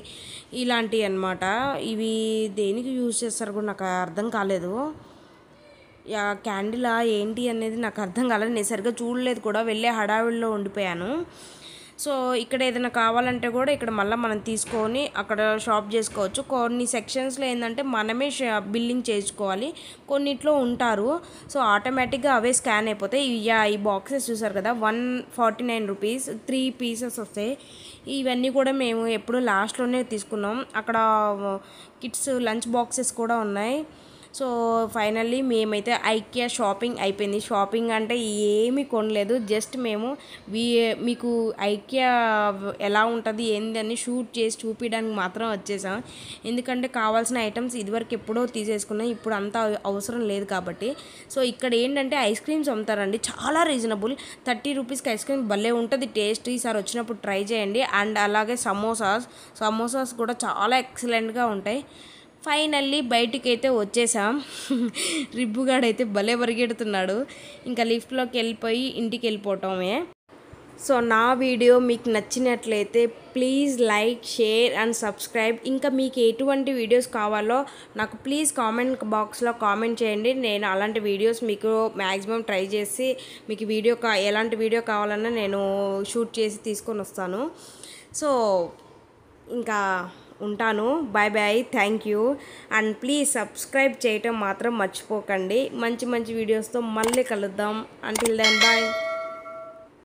ఇలాంటివి అనమాట. ఇవి దేనికి యూజ్ చేస్తారు కూడా నాకు అర్థం కాలేదు. క్యాండిలా ఏంటి అనేది నాకు అర్థం కాలేదు, నేను సరిగ్గా చూడలేదు కూడా, వెళ్ళే హడావిడిలో ఉండిపోయాను. సో ఇక్కడ ఏదైనా కావాలంటే కూడా ఇక్కడ మళ్ళీ మనం తీసుకొని అక్కడ షాప్ చేసుకోవచ్చు. కొన్ని సెక్షన్స్లో ఏంటంటే మనమే బిల్లింగ్ చేసుకోవాలి, కొన్నిట్లో ఉంటారు. సో ఆటోమేటిక్గా అవే స్కాన్ అయిపోతాయి. ఈ బాక్సెస్ చూసారు కదా, 149 రూపీస్ 3 పీసెస్ వస్తాయి. ఇవన్నీ కూడా మేము ఎప్పుడు లాస్ట్లోనే తీసుకున్నాం. అక్కడ కిడ్స్ లంచ్ బాక్సెస్ కూడా ఉన్నాయి. సో ఫైనల్లీ మేమైతే ఐకియా షాపింగ్ అయిపోయింది. షాపింగ్ అంటే ఏమీ కొనలేదు, జస్ట్ మేము మీకు ఐకియా ఎలా ఉంటుంది ఏంది అని షూట్ చేసి చూపించడానికి మాత్రం వచ్చేసాం. ఎందుకంటే కావాల్సిన ఐటమ్స్ ఇదివరకు ఎప్పుడో తీసేసుకున్నాం, ఇప్పుడు అంతా అవసరం లేదు కాబట్టి. సో ఇక్కడ ఏంటంటే ఐస్ క్రీమ్స్ అమ్ముతారండి, చాలా రీజనబుల్. 30 రూపీస్కి ఐస్ క్రీమ్ భలే ఉంటుంది టేస్ట్. ఈసారి వచ్చినప్పుడు ట్రై చేయండి. అండ్ అలాగే సమోసాస్ కూడా చాలా ఎక్సలెంట్గా ఉంటాయి. ఫైనల్లీ బయటికి అయితే వచ్చేసాం. రిబ్బుగాడైతే భలే పరిగెడుతున్నాడు. ఇంకా లిఫ్ట్లోకి వెళ్ళిపోయి ఇంటికి వెళ్ళిపోవటమే. సో నా వీడియో మీకు నచ్చినట్లయితే please like, share and subscribe. ఇంకా మీకు ఎటువంటి వీడియోస్ కావాలో నాకు ప్లీజ్ కామెంట్ బాక్స్లో కామెంట్ చేయండి. నేను అలాంటి వీడియోస్ మీకు మ్యాక్సిమం ట్రై చేసి మీకు ఎలాంటి వీడియో కావాలన్నా నేను షూట్ చేసి తీసుకొని వస్తాను. సో ఇంకా ఉంటాను. Bye bye, thank you. And please subscribe చేయటం మాత్రం మర్చిపోకండి. మంచి మంచి వీడియోస్తో మళ్ళీ కలుద్దాం. Until then bye.